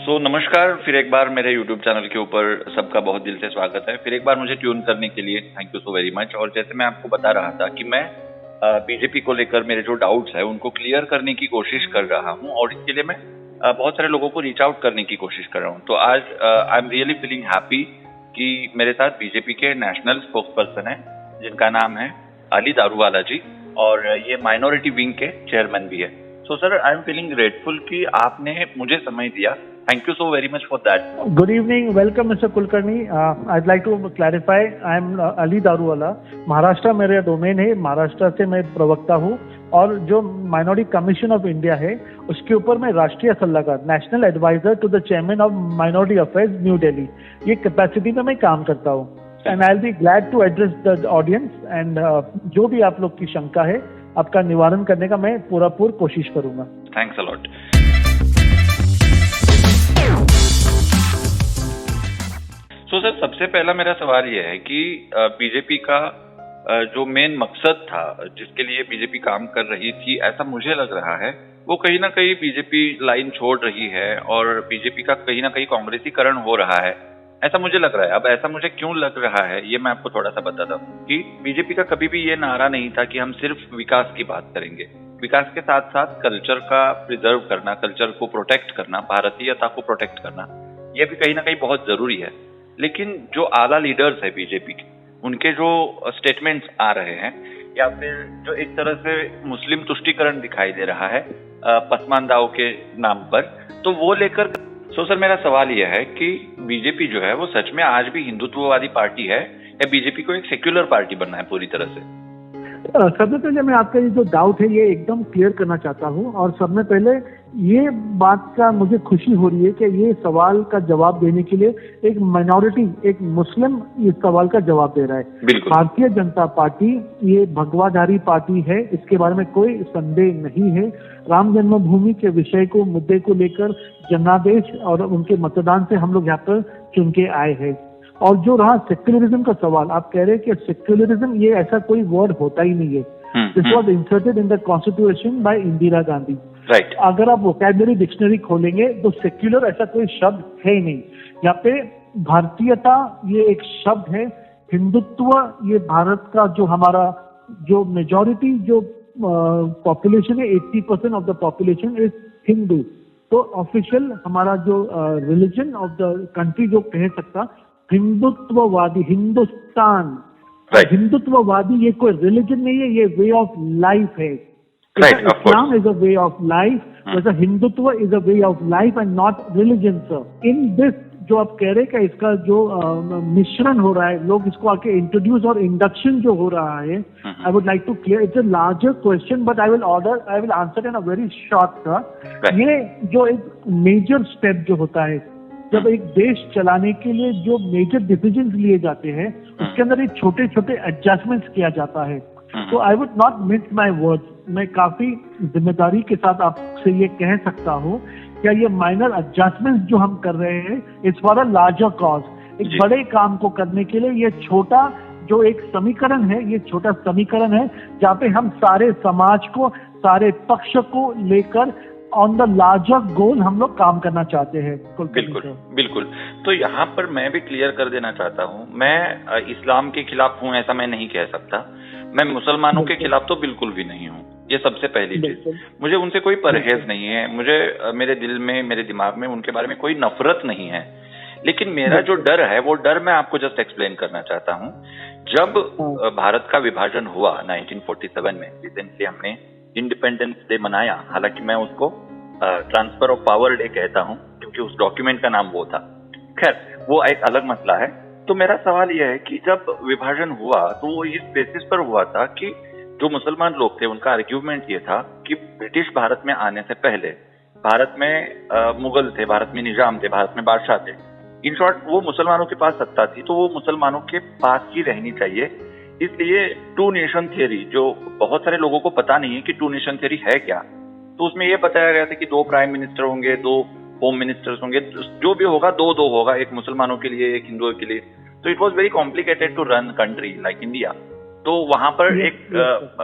नमस्कार, फिर एक बार मेरे YouTube चैनल के ऊपर सबका बहुत दिल से स्वागत है। फिर एक बार मुझे ट्यून करने के लिए thank you so very much. और जैसे मैं आपको बता रहा था कि मैं बीजेपी को लेकर मेरे जो डाउट्स है उनको क्लियर करने की कोशिश कर रहा हूँ और इसके लिए मैं बहुत सारे लोगों को रीच आउट करने की कोशिश कर रहा हूँ। तो आज आई एम रियली फीलिंग हैप्पी कि मेरे साथ बीजेपी के नेशनल स्पोक्स पर्सन है जिनका नाम है अली दारूवाला जी, और ये माइनॉरिटी विंग के चेयरमैन भी है। So sir, I am feeling grateful कि आपने मुझे समय दिया। Thank you so very much for that. Good evening. Welcome, Mr. Kulkarni. I'd like to clarify. I'm Ali Daruwala. Maharashtra मेरा डोमेन है। महाराष्ट्र से मैं प्रवक्ता हूँ और जो माइनॉरिटी कमीशन ऑफ इंडिया है उसके ऊपर मैं राष्ट्रीय सलाहकार, national adviser to the chairman of minority affairs new Delhi, ये कैपेसिटी में मैं काम करता हूँ। And I will be glad to address the audience and जो भी आप लोग की शंका है आपका निवारण करने का मैं पूरा कोशिश करूंगा। Thanks a lot. तो सर, सबसे पहला मेरा सवाल यह है कि बीजेपी का जो मेन मकसद था जिसके लिए बीजेपी काम कर रही थी, ऐसा मुझे लग रहा है वो कहीं ना कहीं बीजेपी लाइन छोड़ रही है और बीजेपी का कहीं ना कहीं कांग्रेसीकरण हो रहा है, ऐसा मुझे लग रहा है। अब ऐसा मुझे क्यों लग रहा है ये मैं आपको थोड़ा सा बताता हूँ कि बीजेपी का कभी भी ये नारा नहीं था कि हम सिर्फ विकास की बात करेंगे। विकास के साथ साथ कल्चर का प्रिजर्व करना, कल्चर को प्रोटेक्ट करना, भारतीयता को प्रोटेक्ट करना, ये भी कहीं ना कहीं बहुत जरूरी है। लेकिन जो आला लीडर्स है बीजेपी के, उनके जो स्टेटमेंट्स आ रहे हैं या फिर जो एक तरह से मुस्लिम तुष्टीकरण दिखाई दे रहा है पसमानदाओं के नाम पर, तो वो लेकर सर मेरा सवाल यह है कि बीजेपी जो है वो सच में आज भी हिंदुत्ववादी पार्टी है या बीजेपी को एक सेक्युलर पार्टी बनना है पूरी तरह से? सबसे पहले मैं आपका ये जो डाउट है ये एकदम क्लियर करना चाहता हूँ और सबसे पहले ये बात का मुझे खुशी हो रही है कि ये सवाल का जवाब देने के लिए एक माइनॉरिटी, एक मुस्लिम इस सवाल का जवाब दे रहा है। भारतीय जनता पार्टी ये भगवाधारी पार्टी है, इसके बारे में कोई संदेह नहीं है। राम जन्मभूमि के विषय को, मुद्दे को लेकर जनादेश और उनके मतदान से हम लोग यहाँ पर चुन के आए हैं। और जो रहा सेक्युलरिज्म का सवाल, आप कह रहे हैं कि सेक्युलरिज्म ये ऐसा कोई वर्ड होता ही नहीं है। This was inserted in the constitution bye Indira Gandhi. Right. अगर आप वोकैबुलरी डिक्शनरी खोलेंगे तो सेक्युलर ऐसा कोई शब्द है ही नहीं। यहाँ पे भारतीयता ये एक शब्द है, हिंदुत्व ये भारत का जो हमारा जो मेजॉरिटी जो पॉपुलेशन है, 80% of the population is Hindu. तो ऑफिशियल हमारा जो रिलीजन ऑफ द कंट्री जो कह सकता हिंदुत्ववादी, हिंदुस्तान। हिंदुत्ववादी ये कोई रिलीजन नहीं है, ये वे ऑफ लाइफ है। Islam is a way of life, whereas Hindutva is a way of life and not religion, sir. In this जो आप कह रहे हैं कि इसका जो मिश्रण हो रहा है, लोग इसको आके इंट्रोड्यूस और इंडक्शन जो हो रहा है, I would like to clear it's a larger question but I will answer in a very short, sir. ये जो एक मेजर स्टेप जो होता है जब एक देश चलाने के लिए जो मेजर डिसीजन लिए जाते हैं उसके अंदर एक छोटे छोटे एडजस्टमेंट्स किया जाता है। तो I would not miss my words. मैं काफी जिम्मेदारी के साथ आपसे ये कह सकता हूँ क्या ये माइनर एडजस्टमेंट्स जो हम कर रहे हैं it's for a larger cause, एक बड़े काम को करने के लिए। ये छोटा जो एक समीकरण है, ये छोटा समीकरण है जहाँ पे हम सारे समाज को, सारे पक्ष को लेकर ऑन द लार्जर गोल हम लोग काम करना चाहते हैं। बिल्कुल। तो यहाँ पर मैं भी क्लियर कर देना चाहता हूँ, मैं इस्लाम के खिलाफ हूँ ऐसा मैं नहीं कह सकता, मैं मुसलमानों के खिलाफ तो बिल्कुल भी नहीं हूँ। ये सबसे पहली चीज, मुझे उनसे कोई परहेज नहीं है, मुझे मेरे दिल में, मेरे दिमाग में उनके बारे में कोई नफरत नहीं है। लेकिन मेरा जो डर है वो डर मैं आपको जस्ट एक्सप्लेन करना चाहता हूँ। जब भारत का विभाजन हुआ 1947 में, रिसेंटली हमने इंडिपेंडेंस डे मनाया, हालांकि मैं उसको ट्रांसफर ऑफ पावर डे कहता हूँ क्योंकि उस डॉक्यूमेंट का नाम वो था। खैर, वो एक अलग मसला है। तो मेरा सवाल यह है कि जब विभाजन हुआ तो वो इस बेसिस पर हुआ था कि जो मुसलमान लोग थे उनका आर्ग्यूमेंट ये था कि ब्रिटिश भारत में आने से पहले भारत में मुगल थे, भारत में निजाम थे, भारत में बादशाह थे। इन शॉर्ट वो मुसलमानों के पास सत्ता थी तो वो मुसलमानों के पास ही रहनी चाहिए। इसलिए टू नेशन थियरी, जो बहुत सारे लोगों को पता नहीं है कि टू नेशन थियरी है क्या, तो उसमें ये बताया गया था कि 2 प्राइम मिनिस्टर होंगे, 2 होम मिनिस्टर्स होंगे, जो भी होगा 2-2 होगा, एक मुसलमानों के लिए, एक हिंदुओं के लिए। तो it was very complicated to run country like India. तो वहां पर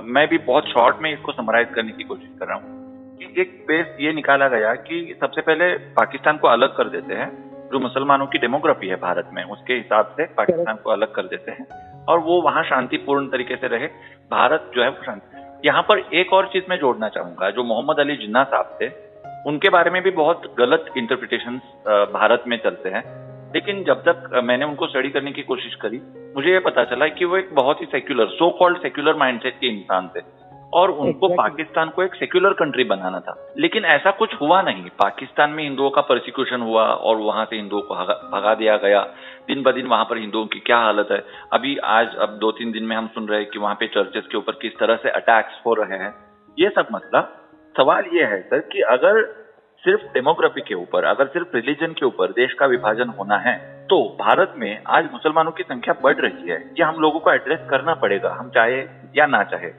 मैं भी बहुत शॉर्ट में इसको समराइज करने की कोशिश कर रहा हूँ कि एक बेस ये निकाला गया कि सबसे पहले पाकिस्तान को अलग कर देते हैं, जो मुसलमानों की डेमोग्राफी है भारत में उसके हिसाब से पाकिस्तान को अलग कर देते हैं और वो वहां शांतिपूर्ण तरीके से रहे, भारत जो है वो शांति। यहाँ पर एक और चीज मैं जोड़ना चाहूंगा, जो मोहम्मद अली जिन्ना साहब थे उनके बारे में भी बहुत गलत इंटरप्रिटेशंस भारत में चलते हैं, लेकिन जब तक मैंने उनको स्टडी करने की कोशिश करी मुझे ये पता चला कि वो एक बहुत ही secular, so called secular mindset के इंसान थे और उनको पाकिस्तान को एक सेक्युलर कंट्री बनाना था। लेकिन ऐसा कुछ हुआ नहीं, पाकिस्तान में हिंदुओं का परसिक्यूशन हुआ और वहां से हिंदुओं को भगा दिया गया। दिन ब दिन वहां पर हिंदुओं की क्या हालत है, अभी आज अब 2-3 दिन में हम सुन रहे हैं कि वहां पे चर्चेस के ऊपर किस तरह से अटैक्स हो रहे हैं। ये सब मसला, सवाल ये है सर कि अगर सिर्फ डेमोग्राफी के ऊपर, अगर सिर्फ रिलीजन के ऊपर देश का विभाजन होना है तो भारत में आज मुसलमानों की संख्या बढ़ रही है, ये हम लोगों को एड्रेस करना पड़ेगा, हम चाहे या ना चाहे।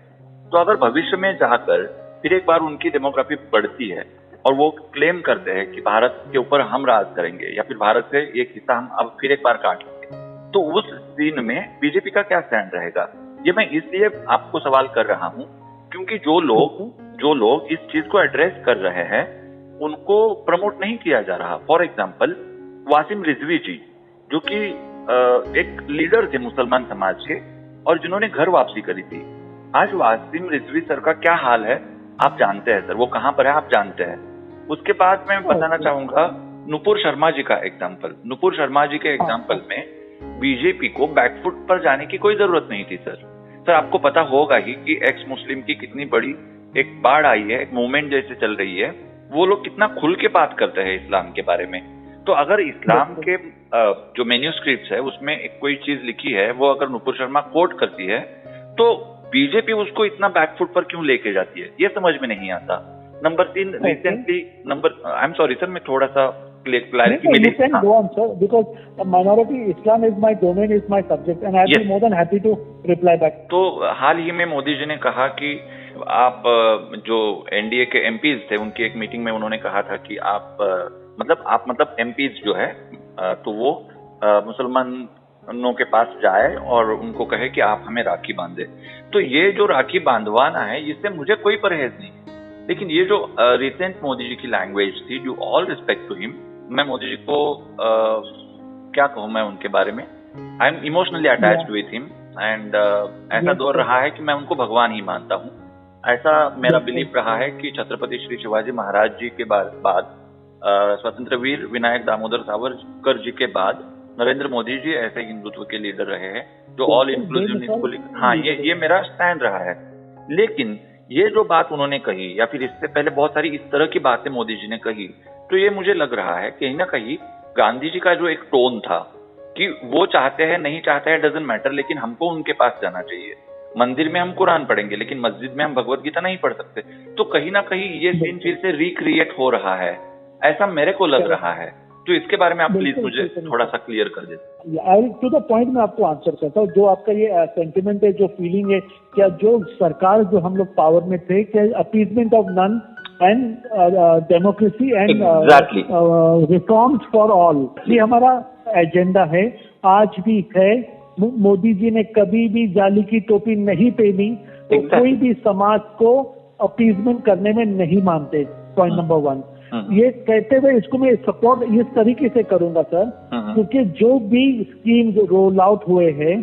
तो अगर भविष्य में जाकर फिर एक बार उनकी डेमोग्राफी बढ़ती है और वो क्लेम करते हैं कि भारत के ऊपर हम राज करेंगे या फिर भारत से एक हिस्सा हम अब फिर एक बार काट लेंगे, तो उस सीन में बीजेपी का क्या स्टैंड रहेगा? ये मैं इसलिए आपको सवाल कर रहा हूं क्योंकि जो लोग इस चीज को एड्रेस कर रहे हैं उनको प्रमोट नहीं किया जा रहा। फॉर एग्जाम्पल वासिम रिजवी जी, जो कि एक लीडर थे मुसलमान समाज के और जिन्होंने घर वापसी करी थी। आज वासिम रिजवी सर का क्या हाल है आप जानते हैं सर, वो कहाँ पर है आप जानते हैं। उसके बाद मैं बताना चाहूंगा नुपुर शर्मा जी का एग्जाम्पल। नुपुर शर्मा जी के एग्जाम्पल में बीजेपी को बैकफुट पर जाने की कोई जरूरत नहीं थी सर आपको पता होगा ही कि एक्स मुस्लिम की कितनी बड़ी एक बाढ़ आई है, एक मूवमेंट जैसे चल रही है, वो लोग कितना खुल के बात करते हैं इस्लाम के बारे में। तो अगर इस्लाम के जो मेन्यूस्क्रिप्ट्स है उसमें एक कोई चीज लिखी है, वो अगर नुपुर शर्मा कोट करती है तो बीजेपी उसको इतना बैकफुट पर क्यों लेके जाती है, ये समझ में नहीं आता। Number 3 recently I am sorry sir, मैं थोड़ा सा क्लैरिटी मिली। You can go on, sir, because minority Islam is my domain, is my subject, and I'll be more than happy to reply back. तो हाल ही में मोदी जी ने कहा कि आप जो एनडीए के एमपीज थे उनकी एक मीटिंग में उन्होंने कहा था कि आप मतलब एमपीज जो है तो वो मुसलमानों के पास जाए और उनको कहे कि आप हमें राखी बांधे। तो ये जो राखी बांधवाना है इससे मुझे कोई परहेज नहीं, लेकिन ये जो रिसेंट मोदी जी की लैंग्वेज थी, due all respect to him, मैं मोदी जी को क्या कहूँ मैं उनके बारे में, I am emotionally attached with him and ऐसा दौर रहा है कि मैं उनको भगवान ही मानता हूँ। ऐसा मेरा बिलीफ रहा है कि छत्रपति श्री शिवाजी महाराज जी के बाद स्वतंत्र वीर विनायक दामोदर सावरकर जी के बाद नरेंद्र मोदी जी ऐसे हिंदुत्व के लीडर रहे हैं जो ऑल इंक्लूसिव। हाँ, ये मेरा स्टैंड रहा है। लेकिन ये जो बात उन्होंने कही या फिर इससे पहले बहुत सारी इस तरह की बातें मोदी जी ने कही, तो ये मुझे लग रहा है कहीं ना कहीं गांधी जी का जो एक टोन था कि वो चाहते हैं नहीं चाहते हैं डजंट मैटर, लेकिन हमको उनके पास जाना चाहिए। मंदिर में हम कुरान पढ़ेंगे लेकिन मस्जिद में हम भगवत गीता नहीं पढ़ सकते। तो कहीं ना कहीं ये सीन फिर से रिक्रिएट हो रहा है, ऐसा मेरे को लग रहा है। तो इसके बारे में आप प्लीज मुझे थोड़ा सा क्लियर कर दें। आई टू द पॉइंट मैं आपको आंसर करता हूँ। जो आपका ये सेंटिमेंट है, जो फीलिंग है, क्या जो सरकार जो हम लोग पावर में थे, क्या appeasement of none and democracy and reforms for all, ये हमारा एजेंडा है, आज भी है। मोदी जी ने कभी भी जाली की टोपी नहीं पहनी, तो कोई भी समाज को अपीजमेंट करने में नहीं मानते। Point number 1। ये कहते हुए इसको मैं सपोर्ट इस तरीके से करूंगा सर, क्योंकि जो भी स्कीम्स रोल आउट हुए हैं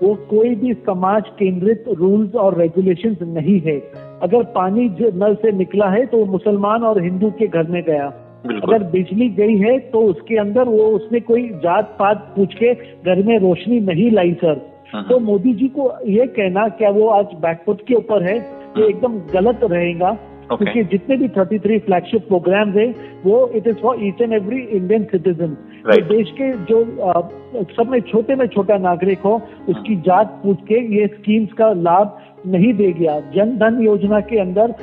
वो कोई भी समाज केंद्रित रूल्स और रेगुलेशंस नहीं है। अगर पानी नल से निकला है तो मुसलमान और हिंदू के घर में गया, अगर बिजली गई है तो उसके अंदर वो उसने कोई जात पात पूछ के घर में रोशनी नहीं लाई सर। तो मोदी जी को ये कहना क्या वो आज बैकफुट के ऊपर है, ये एकदम गलत रहेगा। क्योंकि जितने भी 33 फ्लैगशिप प्रोग्राम्स है वो it is for each and every Indian citizen. देश के जो सब में छोटा नागरिक हो उसकी जात पूछ के ये स्कीम्स का लाभ नहीं दे गया। जन धन योजना के अंदर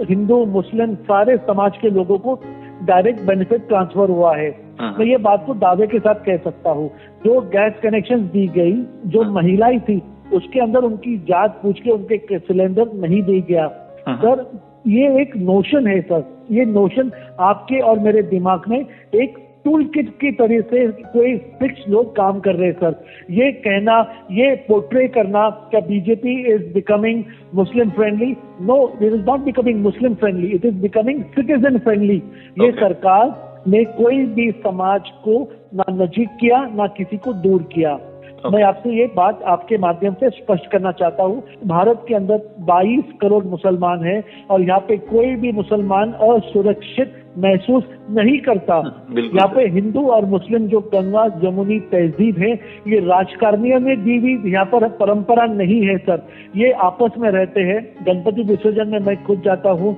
हिंदू मुस्लिम सारे समाज के लोगों को डायरेक्ट बेनिफिट ट्रांसफर हुआ है। मैं ये बात को दावे के साथ कह सकता हूँ। जो गैस कनेक्शन दी गई, जो महिलाएं थी उसके अंदर उनकी जात पूछ के उनके सिलेंडर नहीं दे गया सर। ये एक नोशन है सर, ये नोशन आपके और मेरे दिमाग में एक टूल किट की तरह से कोई फिक्स लोग काम कर रहे हैं सर। ये कहना, ये पोर्ट्रे करना क्या BJP is becoming Muslim friendly, no, it is not becoming Muslim friendly, it is becoming citizen friendly. ये सरकार ने कोई भी समाज को ना नजीक किया, ना किसी को दूर किया। मैं आपसे ये बात आपके माध्यम से स्पष्ट करना चाहता हूँ, भारत के अंदर 22 करोड़ मुसलमान हैं और यहाँ पे कोई भी मुसलमान असुरक्षित महसूस नहीं करता। यहाँ पे हिंदू और मुस्लिम जो गंगा जमुनी तहजीब है, ये राजकारणियों में दी हुई यहाँ पर परंपरा नहीं है सर। ये आपस में रहते हैं। गणपति विसर्जन में मैं खुद जाता हूँ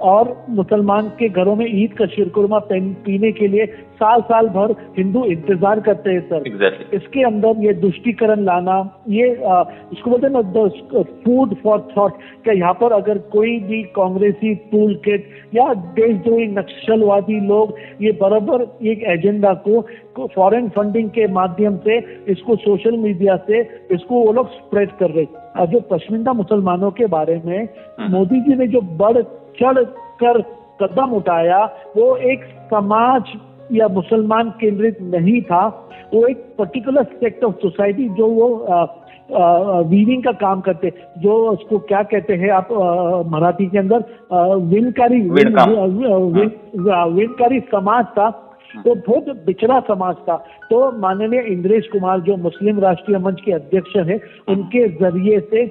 और मुसलमान के घरों में ईद का शीरकुरमा पीने के लिए साल साल भर हिंदू इंतजार करते हैं सर। इसके अंदर ये दुष्टीकरण लाना, ये इसको बोलते हैं ना फूड फॉर थॉट, क्या यहाँ पर अगर कोई भी कांग्रेसी टूल किट या देशद्रोही नक्सलवादी लोग ये बराबर एक एजेंडा को फॉरेन फंडिंग के माध्यम से इसको सोशल मीडिया से इसको वो लोग स्प्रेड कर रहे। और जो पश्चिमिंदा मुसलमानों के बारे में मोदी जी ने जो बढ़ चढ़ कर कदम उठाया, वो एक समाज या मुसलमान केंद्रित नहीं था, वो एक पर्टिकुलर सेक्ट ऑफ सोसाइटी जो वो वीविंग का काम करते, जो उसको क्या कहते हैं आप मराठी के अंदर विणकारी समाज था, तो बहुत बिछड़ा समाज था। तो माननीय इंद्रेश कुमार जो मुस्लिम राष्ट्रीय मंच के अध्यक्ष है, उनके जरिए से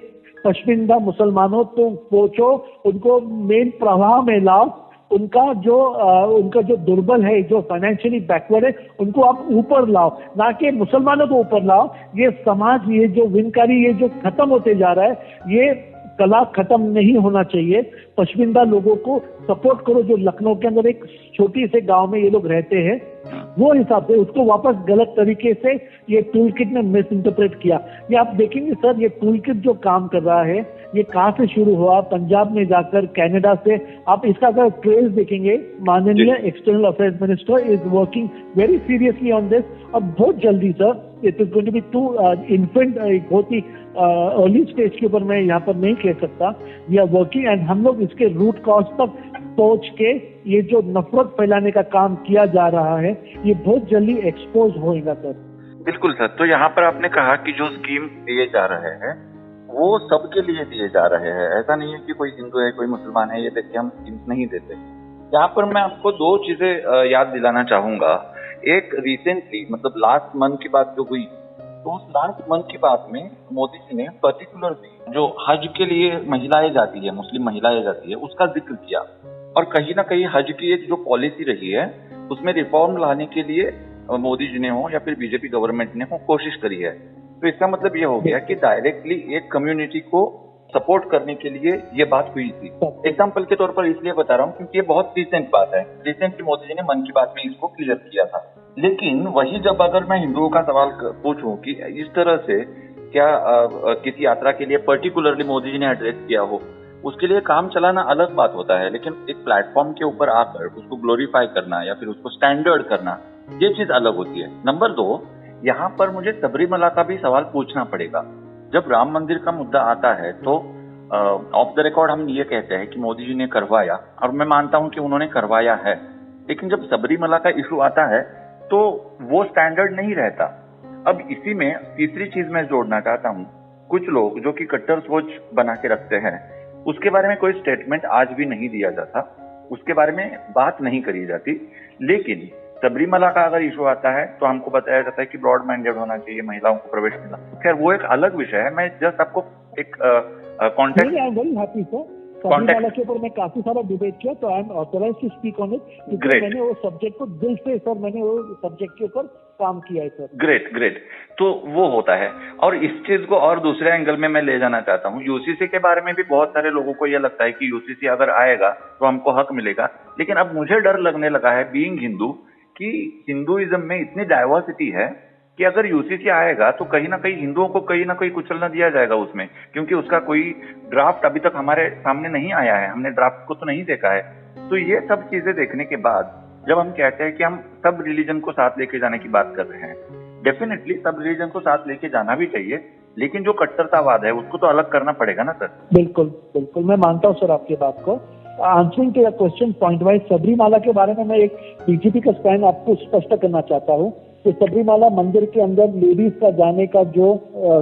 पश्चिमिंदा मुसलमानों तो पहुंचो, उनको मेन प्रवाह में लाओ, उनका जो दुर्बल है, जो फाइनेंशियली बैकवर्ड है, उनको आप ऊपर लाओ, ना कि मुसलमानों को ऊपर लाओ। ये समाज, ये जो विनकारी, ये जो खत्म होते जा रहा है, ये कला खत्म नहीं होना चाहिए। पश्चिमिंदा लोगों को सपोर्ट करो। जो लखनऊ के अंदर एक छोटी से गांव में ये लोग रहते हैं, वो हिसाब से उसको वापस गलत तरीके से ये टूल किट ने मिस इंटरप्रेट किया। ये आप देखेंगे सर, ये टूल किट जो काम कर रहा है, ये कहाँ से शुरू हुआ? पंजाब में जाकर, कनाडा से। आप इसका अगर ट्रेस देखेंगे, माननीय external affairs minister is working very seriously on this. और बहुत जल्दी sir, it is going to be to infant, बहुत ही अर्ली स्टेज के ऊपर मैं यहाँ पर नहीं कह सकता। वी आर वर्किंग एंड हम लोग इसके रूट कॉज तक पहुंच के ये जो नफरत फैलाने का काम किया जा रहा है, ये बहुत जल्दी एक्सपोज होएगा सर। बिल्कुल सर। तो यहाँ पर आपने कहा कि जो स्कीम दिए जा रहे हैं वो सबके लिए दिए जा रहे हैं, ऐसा नहीं है कि कोई हिंदू है कोई मुसलमान है ये देख के हम स्कीम नहीं देते। यहाँ पर मैं आपको दो चीजें याद दिलाना चाहूंगा। एक रिसेंटली, मतलब लास्ट मंथ की बात जो हुई, तो उस लास्ट मंथ की बात में मोदी जी ने पर्टिकुलरली जो हज के लिए महिलाएं जाती है, मुस्लिम महिलाएं जाती है, उसका जिक्र किया। और कहीं ना कहीं हज की एक जो पॉलिसी रही है उसमें रिफॉर्म लाने के लिए मोदी जी ने हो या फिर बीजेपी गवर्नमेंट ने हो कोशिश करी है। तो इसका मतलब ये हो गया कि डायरेक्टली एक कम्युनिटी को सपोर्ट करने के लिए ये बात हुई थी। एग्जाम्पल के तौर पर इसलिए बता रहा हूँ क्योंकि ये बहुत रिसेंट बात है। रिसेंटली मोदी जी ने मन की बात में इसको क्लियर किया था। लेकिन वही जब अगर मैं हिंदुओं का सवाल पूछूं कि इस तरह से क्या किसी यात्रा के लिए पर्टिकुलरली मोदी जी ने एड्रेस किया हो, उसके लिए काम चलाना अलग बात होता है। लेकिन एक प्लेटफॉर्म के ऊपर आकर उसको ग्लोरीफाई करना या फिर उसको स्टैंडर्ड करना, ये चीज अलग होती है। नंबर 2, यहाँ पर मुझे सबरीमला का भी सवाल पूछना पड़ेगा। जब राम मंदिर का मुद्दा आता है तो ऑफ द रिकॉर्ड हम ये कहते हैं कि मोदी जी ने करवाया, और मैं मानता हूं कि उन्होंने करवाया है। लेकिन जब सबरीमला का इशू आता है तो वो स्टैंडर्ड नहीं रहता। अब इसी में तीसरी चीज मैं जोड़ना चाहता हूं, कुछ लोग जो कि कट्टर सोच बना के रखते हैं, उसके बारे में कोई स्टेटमेंट आज भी नहीं दिया जाता, उसके बारे में बात नहीं करी जाती। लेकिन सबरीमला का अगर इशू आता है तो हमको बताया जाता है कि ब्रॉड माइंडेड होना चाहिए, महिलाओं को प्रवेश मिलना। खैर वो एक अलग विषय है। मैं जस्ट आपको एक context, I am very happy sir, Sabarimala के ऊपर मैं काफी सारा डिबेट किया, तो I am authorised to speak on it, क्योंकि मैंने वो सब्जेक्ट को दिल से सर, मैंने वो सब्जेक्ट के ऊपर काम किया है सर। ग्रेट। तो वो होता है। और इस चीज को और दूसरे एंगल में मैं ले जाना चाहता हूँ। यूसीसी के बारे में भी बहुत सारे लोगों को ये लगता है कि यूसीसी अगर आएगा तो हमको हक मिलेगा। लेकिन अब मुझे डर लगने लगा है बीइंग हिंदू कि हिंदुइज्म में इतनी डाइवर्सिटी है कि अगर यूसीसी आएगा तो कहीं ना कहीं हिंदुओं को कहीं ना कहीं कुचलना दिया जाएगा उसमें, क्योंकि उसका कोई ड्राफ्ट अभी तक हमारे सामने नहीं आया है, हमने ड्राफ्ट को तो नहीं देखा है। तो ये सब चीजें देखने के बाद जब हम कहते हैं कि हम सब रिलीजन को साथ लेके जाने की बात कर रहे हैं, डेफिनेटली सब रिलीजन को साथ लेके जाना भी चाहिए, लेकिन जो कट्टरतावाद है उसको तो अलग करना पड़ेगा ना सर। बिल्कुल, मैं मानता हूँ सर आपकी बात को। Answering to your question point wise, Sabarimala के बारे में मैं एक बीजेपी का स्टैंड आपको स्पष्ट करना चाहता हूँ कि सबरीमाला मंदिर के अंदर लेडीज का जाने का जो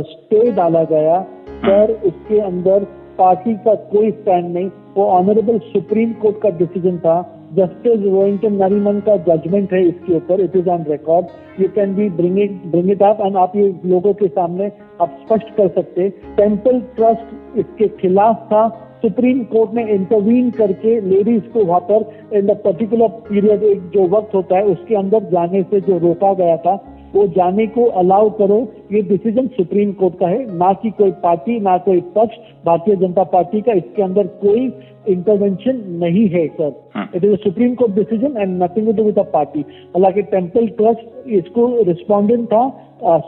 स्टे डाला गया सर, उसके अंदर पार्टी का कोई स्टैंड नहीं, वो ऑनरेबल सुप्रीम कोर्ट का डिसीजन था। जस्टिस रोहिंटन नरीमन का जजमेंट है इसके ऊपर, it is on record, you can be bring it up and आप ये लोगों के सामने आप स्पष्ट कर सकते। टेम्पल ट्रस्ट इसके खिलाफ था, सुप्रीम कोर्ट ने इंटरवीन करके लेडीज को वहां पर इन द पर्टिकुलर पीरियड, एक जो वक्त होता है उसके अंदर जाने से जो रोका गया था, वो जाने को अलाउ करो। ये डिसीजन सुप्रीम कोर्ट का है, ना कि कोई पार्टी, ना कोई पक्ष, भारतीय जनता पार्टी का इसके अंदर कोई इंटरवेंशन नहीं है sir. It is a supreme court decision and nothing to do with the party. हालांकि टेम्पल ट्रस्ट इसको रिस्पोंडेंट था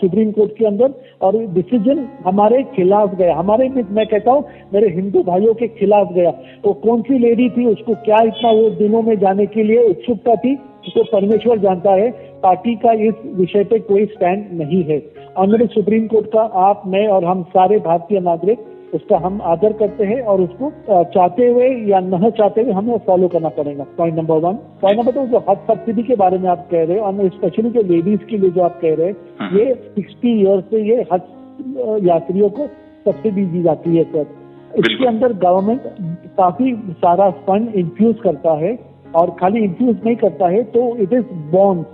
सुप्रीम कोर्ट के अंदर, और डिसीजन हमारे खिलाफ गया, हमारे, मैं कहता हूँ मेरे हिंदू भाइयों के खिलाफ गया। वो कौन सी लेडी थी, उसको क्या इतना वो दिनों में जाने के लिए उत्सुकता थी, तो परमेश्वर जानता है। पार्टी का इस विषय पे कोई स्टैंड नहीं है। ऑनरेबल सुप्रीम कोर्ट का आप, मैं और हम सारे भारतीय नागरिक उसका हम आदर करते हैं, और उसको चाहते हुए या न चाहते हुए हमें फॉलो करना पड़ेगा। Point number 1। पॉइंट नंबर 2, जो हज सब्सिडी के बारे में आप कह रहे हो, और स्पेशली जो लेडीज के लिए जो आप कह रहे हैं, ये 60 ईयर्स से ये हज यात्रियों को सब्सिडी दी जाती है सर। इसके अंदर गवर्नमेंट काफी सारा फंड इंफ्यूज करता है, और खाली इंफ्यूज नहीं करता है तो इट इज बॉन्ड।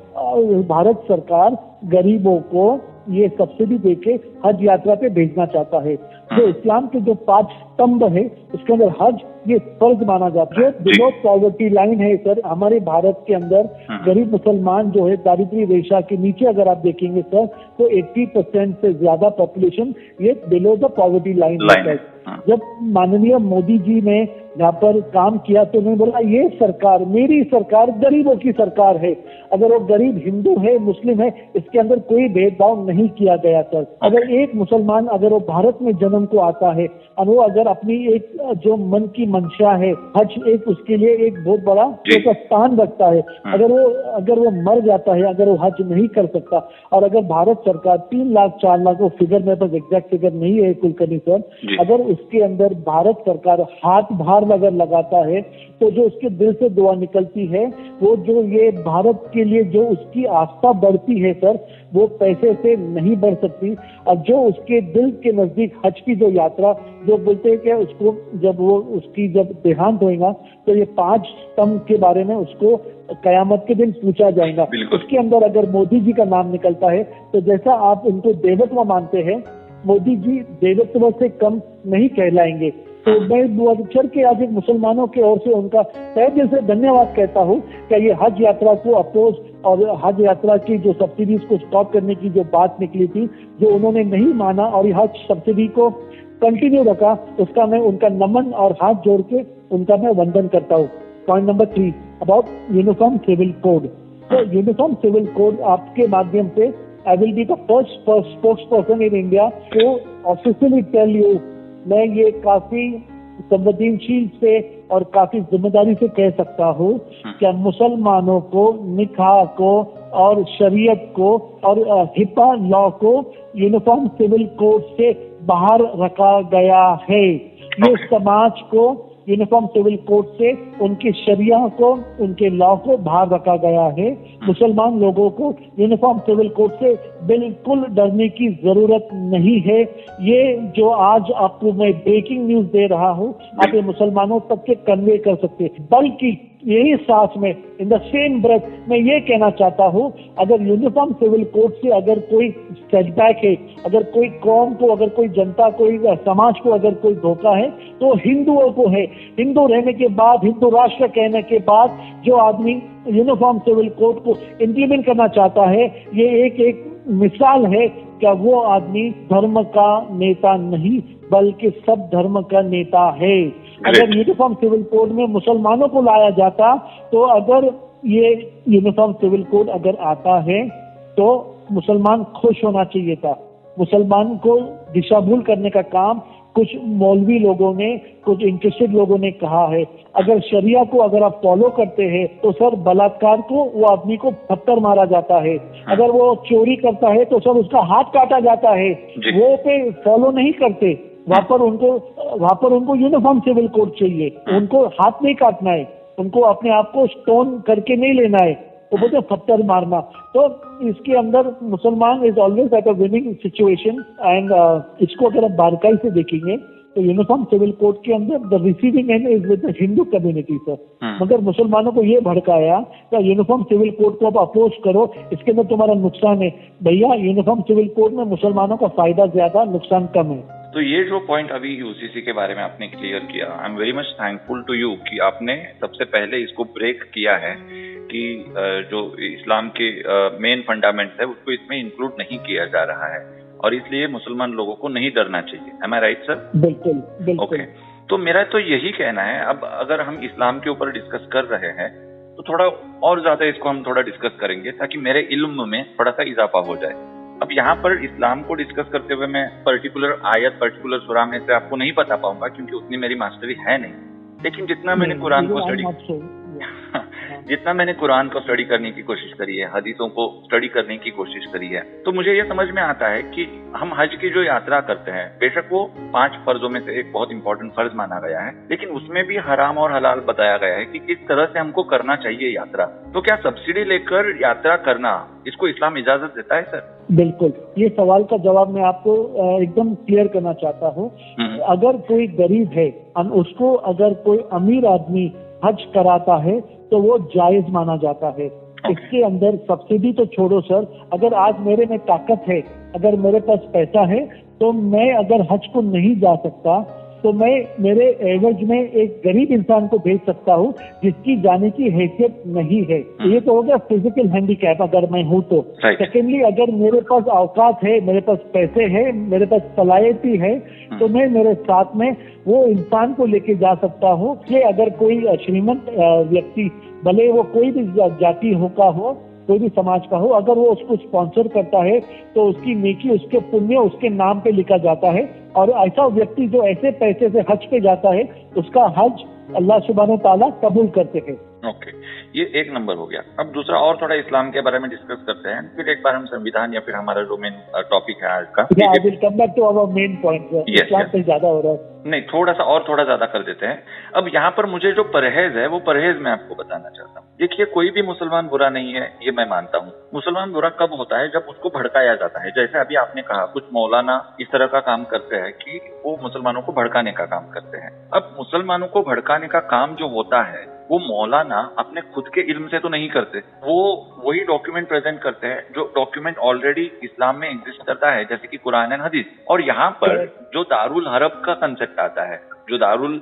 भारत सरकार गरीबों को ये सब्सिडी देके हज यात्रा पे भेजना चाहता है। जो इस्लाम के जो 5 स्तंभ है उसके अंदर हज ये फर्ज माना जाता है। बिलो पॉवर्टी लाइन है सर, हमारे भारत के अंदर गरीब मुसलमान जो है दारिद्र्य रेखा के नीचे अगर आप देखेंगे सर, तो 80% से ज्यादा पॉपुलेशन ये बिलो द पॉवर्टी लाइन है। जब माननीय मोदी जी ने यहाँ पर काम किया तो उन्होंने बोला ये सरकार, मेरी सरकार गरीबों की सरकार है। अगर वो गरीब हिंदू है, मुस्लिम है, इसके अंदर कोई भेदभाव नहीं किया गया सर। अगर एक मुसलमान अगर वो भारत में जन्म को आता है और वो अगर अपनी एक जो मन की मंशा है, हज एक उसके लिए एक बहुत बड़ा एक स्थान रखता है, अगर वो मर जाता है, अगर वो हज नहीं कर सकता, और अगर भारत सरकार 3 लाख 4 लाख, वो फिगर मेरे पास एग्जैक्ट फिगर नहीं है कुलकर्णी सर, अगर उसके अंदर भारत सरकार हाथ भार अगर लगाता है तो जो उसके दिल से दुआ निकलती है, वो जो ये भारत के लिए जो उसकी आस्था बढ़ती है सर, वो पैसे से नहीं बढ़ सकती। और जो उसके दिल के नजदीक हज की जो यात्रा, जो बोलते हैं कि उसको जब वो उसकी जब देहांत होएगा तो ये 5 स्तंभ के बारे में उसको कयामत के दिन पूछा जाएगा। उसके अंदर अगर मोदी जी का नाम निकलता है तो जैसा आप उनको देवत्व मानते हैं, मोदी जी देवत्व से कम नहीं कहलाएंगे। तो मैं चढ़ के आज एक मुसलमानों की ओर से उनका तहे दिल से धन्यवाद कहता हूँ कि ये हज यात्रा को अपोज और हज यात्रा की जो सब्सिडीज को स्टॉप करने की जो बात निकली थी, जो उन्होंने नहीं माना और ये हज सब्सिडी को कंटिन्यू रखा, उसका मैं उनका नमन और हाथ जोड़ के उनका मैं वंदन करता हूँ। Point number 3 about uniform civil code. तो यूनिफॉर्म सिविल कोड आपके माध्यम से I will be the first spokesperson in India to officially tell you, मैं ये काफी संवेदनशील से और काफी जिम्मेदारी से कह सकता हूँ कि मुसलमानों को निकाह को और शरीयत को और हिपा लॉ को यूनिफॉर्म सिविल कोड से बाहर रखा गया है। ये समाज को यूनिफॉर्म सिविल कोड से उनकी शरिया को, उनके लॉ को बाहर रखा गया है। मुसलमान लोगों को यूनिफॉर्म सिविल कोड से बिल्कुल डरने की जरूरत नहीं है। ये जो आज आपको मैं ब्रेकिंग न्यूज दे रहा हूँ, आप ये मुसलमानों तक के कन्वे कर सकते हैं। बल्कि यही साथ में इन द सेम ब्रेथ मैं ये कहना चाहता हूँ, अगर यूनिफॉर्म सिविल कोड से अगर कोई सेटबैक है, अगर कोई कौम को, अगर कोई जनता, कोई समाज को अगर कोई धोखा है तो हिंदुओं को है। हिंदू रहने के बाद, हिंदू राष्ट्र कहने के बाद जो आदमी यूनिफॉर्म सिविल कोड को इम्प्लीमेंट करना चाहता है, ये एक मिसाल है क्या वो आदमी धर्म का नेता नहीं बल्कि सब धर्म का नेता है। अगर यूनिफॉर्म सिविल कोड में मुसलमानों को लाया जाता, तो अगर ये यूनिफॉर्म सिविल कोड अगर आता है तो मुसलमान खुश होना चाहिए था। मुसलमान को दिशा भूल करने का काम कुछ मौलवी लोगों ने, कुछ इंटरेस्टेड लोगों ने कहा है। अगर शरिया को अगर आप फॉलो करते हैं तो सर बलात्कार को वो आदमी को पत्थर मारा जाता है, अगर वो चोरी करता है तो सर उसका हाथ काटा जाता है। वो पे फॉलो नहीं करते। वहां पर उनको यूनिफॉर्म सिविल कोड चाहिए, उनको हाथ नहीं काटना है, उनको अपने आप को स्टोन करके नहीं लेना है, वो बोलते पत्थर मारना। तो इसके अंदर मुसलमान is always at a winning situation and इसको अगर आप बारीकाई से देखेंगे तो यूनिफॉर्म सिविल कोड के अंदर the receiving end is with the Hindu community sir. मगर मुसलमानों को ये भड़काया कि यूनिफॉर्म सिविल कोड को आप अपोज करो, इसके अंदर तुम्हारा नुकसान है। भैया यूनिफॉर्म सिविल कोड में मुसलमानों का फायदा ज्यादा, नुकसान कम है। तो ये जो पॉइंट अभी यूसीसी के बारे में आपने क्लियर किया, I am very much thankful to you कि आपने सबसे पहले इसको ब्रेक किया है कि जो इस्लाम के मेन फंडामेंट्स है उसको इसमें इंक्लूड नहीं किया जा रहा है और इसलिए मुसलमान लोगों को नहीं डरना चाहिए। एम आई राइट सर? बिल्कुल बिल्कुल। ओके, तो मेरा तो यही कहना है। अब अगर हम इस्लाम के ऊपर डिस्कस कर रहे हैं तो थोड़ा और ज्यादा इसको हम थोड़ा डिस्कस करेंगे ताकि मेरे इल्म में थोड़ा सा इजाफा हो जाए। अब यहाँ पर इस्लाम को डिस्कस करते हुए मैं पर्टिकुलर आयत, पर्टिकुलर सूरा में से आपको नहीं बता पाऊंगा क्योंकि उतनी मेरी मास्टरी है नहीं, लेकिन जितना मैंने कुरान को स्टडी करने की कोशिश करी है, हदीसों को स्टडी करने की कोशिश करी है, तो मुझे ये समझ में आता है कि हम हज की जो यात्रा करते हैं, बेशक वो 5 फर्जों में से एक बहुत इंपॉर्टेंट फर्ज माना गया है, लेकिन उसमें भी हराम और हलाल बताया गया है कि किस तरह से हमको करना चाहिए यात्रा। तो क्या सब्सिडी लेकर यात्रा करना, इसको इस्लाम इजाजत देता है सर? बिल्कुल, ये सवाल का जवाब मैं आपको एकदम क्लियर करना चाहता हूँ। अगर कोई गरीब है और उसको अगर कोई अमीर आदमी हज कराता है तो वो जायज माना जाता है। इसके अंदर सब्सिडी तो छोड़ो सर, अगर आज मेरे में ताकत है, अगर मेरे पास पैसा है, तो मैं अगर हज को नहीं जा सकता तो मैं मेरे एवज में एक गरीब इंसान को भेज सकता हूँ जिसकी जाने की हैसियत नहीं है। ये तो हो गया फिजिकल हैंडीकैप अगर मैं हूँ तो। सेकेंडली, अगर मेरे पास औकात है, मेरे पास पैसे है, मेरे पास सलाहियत है, तो मैं मेरे साथ में वो इंसान को लेके जा सकता हूँ। कि अगर कोई श्रीमंत व्यक्ति, भले वो कोई भी जाति हो का हो, कोई भी समाज का हो, अगर वो उसको स्पॉन्सर करता है तो उसकी नेकी, उसके पुण्य उसके नाम पे लिखा जाता है। और ऐसा व्यक्ति जो ऐसे पैसे से हज पे जाता है उसका हज अल्लाह सुब्हानहू तआला कबूल करते हैं। ओके, ये एक नंबर हो गया। अब दूसरा और थोड़ा इस्लाम के बारे में डिस्कस करते हैं, फिर एक बार हम संविधान या फिर हमारा जो मेन टॉपिक है आज का, इस्लाम पे ज्यादा हो रहा है, नहीं थोड़ा सा और थोड़ा ज्यादा कर देते हैं। अब यहाँ पर मुझे जो परहेज है वो परहेज मैं आपको बताना चाहता हूँ। देखिए, कोई भी मुसलमान बुरा नहीं है, ये मैं मानता हूँ। मुसलमान बुरा कब होता है? जब उसको भड़काया जाता है। जैसे अभी आपने कहा कुछ मौलाना इस तरह का काम करते हैं कि वो मुसलमानों को भड़काने का काम करते हैं। अब मुसलमानों को भड़काने का काम जो होता है वो मौलाना अपने खुद के इल्म से तो नहीं करते, वो वही डॉक्यूमेंट प्रेजेंट करते हैं जो डॉक्यूमेंट ऑलरेडी इस्लाम में एग्जिस्ट करता है, जैसे कि कुरान एंड हदीस। और यहाँ पर जो दारुल हरब का कंसेप्ट आता है, जो दारुल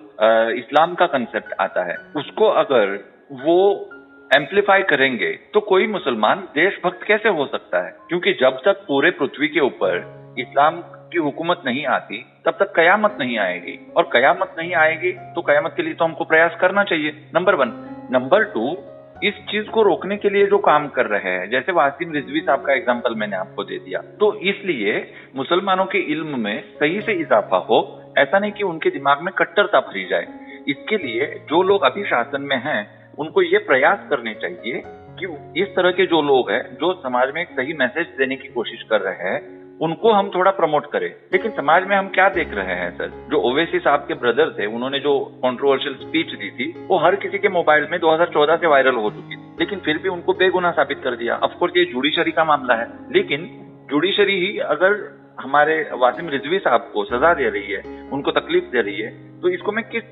इस्लाम का कंसेप्ट आता है, उसको अगर वो एम्पलीफाई करेंगे तो कोई मुसलमान देशभक्त कैसे हो सकता है? क्योंकि जब तक पूरे पृथ्वी के ऊपर इस्लाम की हुकूमत नहीं आती तब तक कयामत नहीं आएगी, और कयामत नहीं आएगी तो कयामत के लिए तो हमको प्रयास करना चाहिए, नंबर 1। नंबर 2, इस चीज को रोकने के लिए जो काम कर रहे हैं, जैसे वासिम रिजवी साहब का एग्जांपल मैंने आपको दे दिया, तो इसलिए मुसलमानों के इल्म में सही से इजाफा हो, ऐसा नहीं कि उनके दिमाग में कट्टरता भरी जाए। इसके लिए जो लोग अभी शासन में हैं उनको ये प्रयास करने चाहिए कि इस तरह के जो लोग हैं जो समाज में एक सही मैसेज देने की कोशिश कर रहे हैं उनको हम थोड़ा प्रमोट करें। लेकिन समाज में हम क्या देख रहे हैं सर, जो ओवैसी साहब के ब्रदर थे, उन्होंने जो कंट्रोवर्शियल स्पीच दी थी वो हर किसी के मोबाइल में 2014 से वायरल हो चुकी थी, लेकिन फिर भी उनको बेगुनाह साबित कर दिया। ऑफ कोर्स ये जुडिशरी का मामला है, लेकिन जुडिशरी ही अगर हमारे वासिम रिजवी साहब को सजा दे रही है, उनको तकलीफ दे रही है, तो इसको मैं किस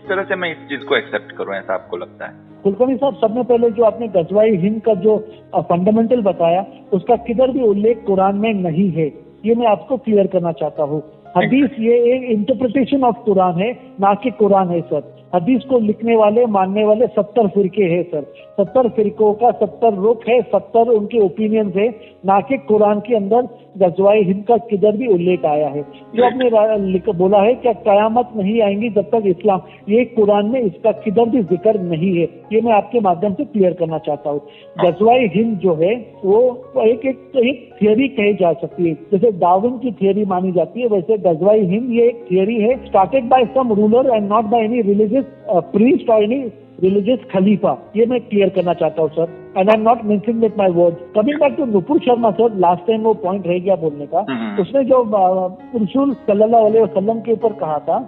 तरह से मैं इस चीज को एक्सेप्ट करूं, ऐसा आपको लगता है? कुलकर्णी साहब, सबसे पहले जो आपने गजवाई हिंद का जो फंडामेंटल बताया उसका किधर भी उल्लेख कुरान में नहीं है, ये मैं आपको क्लियर करना चाहता हूँ। हदीस ये एक इंटरप्रिटेशन ऑफ कुरान है, ना कि कुरान है सर। हदीस को लिखने वाले, मानने वाले 70 फिरके हैं सर। 70 फिरकों का 70 रुख है, 70 उनके ओपिनियंस है, ना कि कुरान के अंदर गजवाई हिंद का किधर भी उल्लेख आया है। जो आपने बोला है कि कयामत नहीं आएंगी जब तक इस्लाम, ये कुरान में इसका किधर भी जिक्र नहीं है, ये मैं आपके माध्यम से क्लियर करना चाहता हूँ। गजवाई हिंद जो है वो एक थियरी कही जा सकती है, जैसे डार्विन की थियरी मानी जाती है, वैसे गजवाई हिंद ये एक थियरी है started by some ruler and not by any religious priest और एनी religious खलीफा, ये मैं क्लियर करना चाहता हूँ sir, and I am not mentioning with my words. Coming back to Nupur Sharma sir, last time वो पॉइंट रह गया बोलने का. उसने जो रसूल सल्लल्लाहु अलैहि वसल्लम के ऊपर कहा था,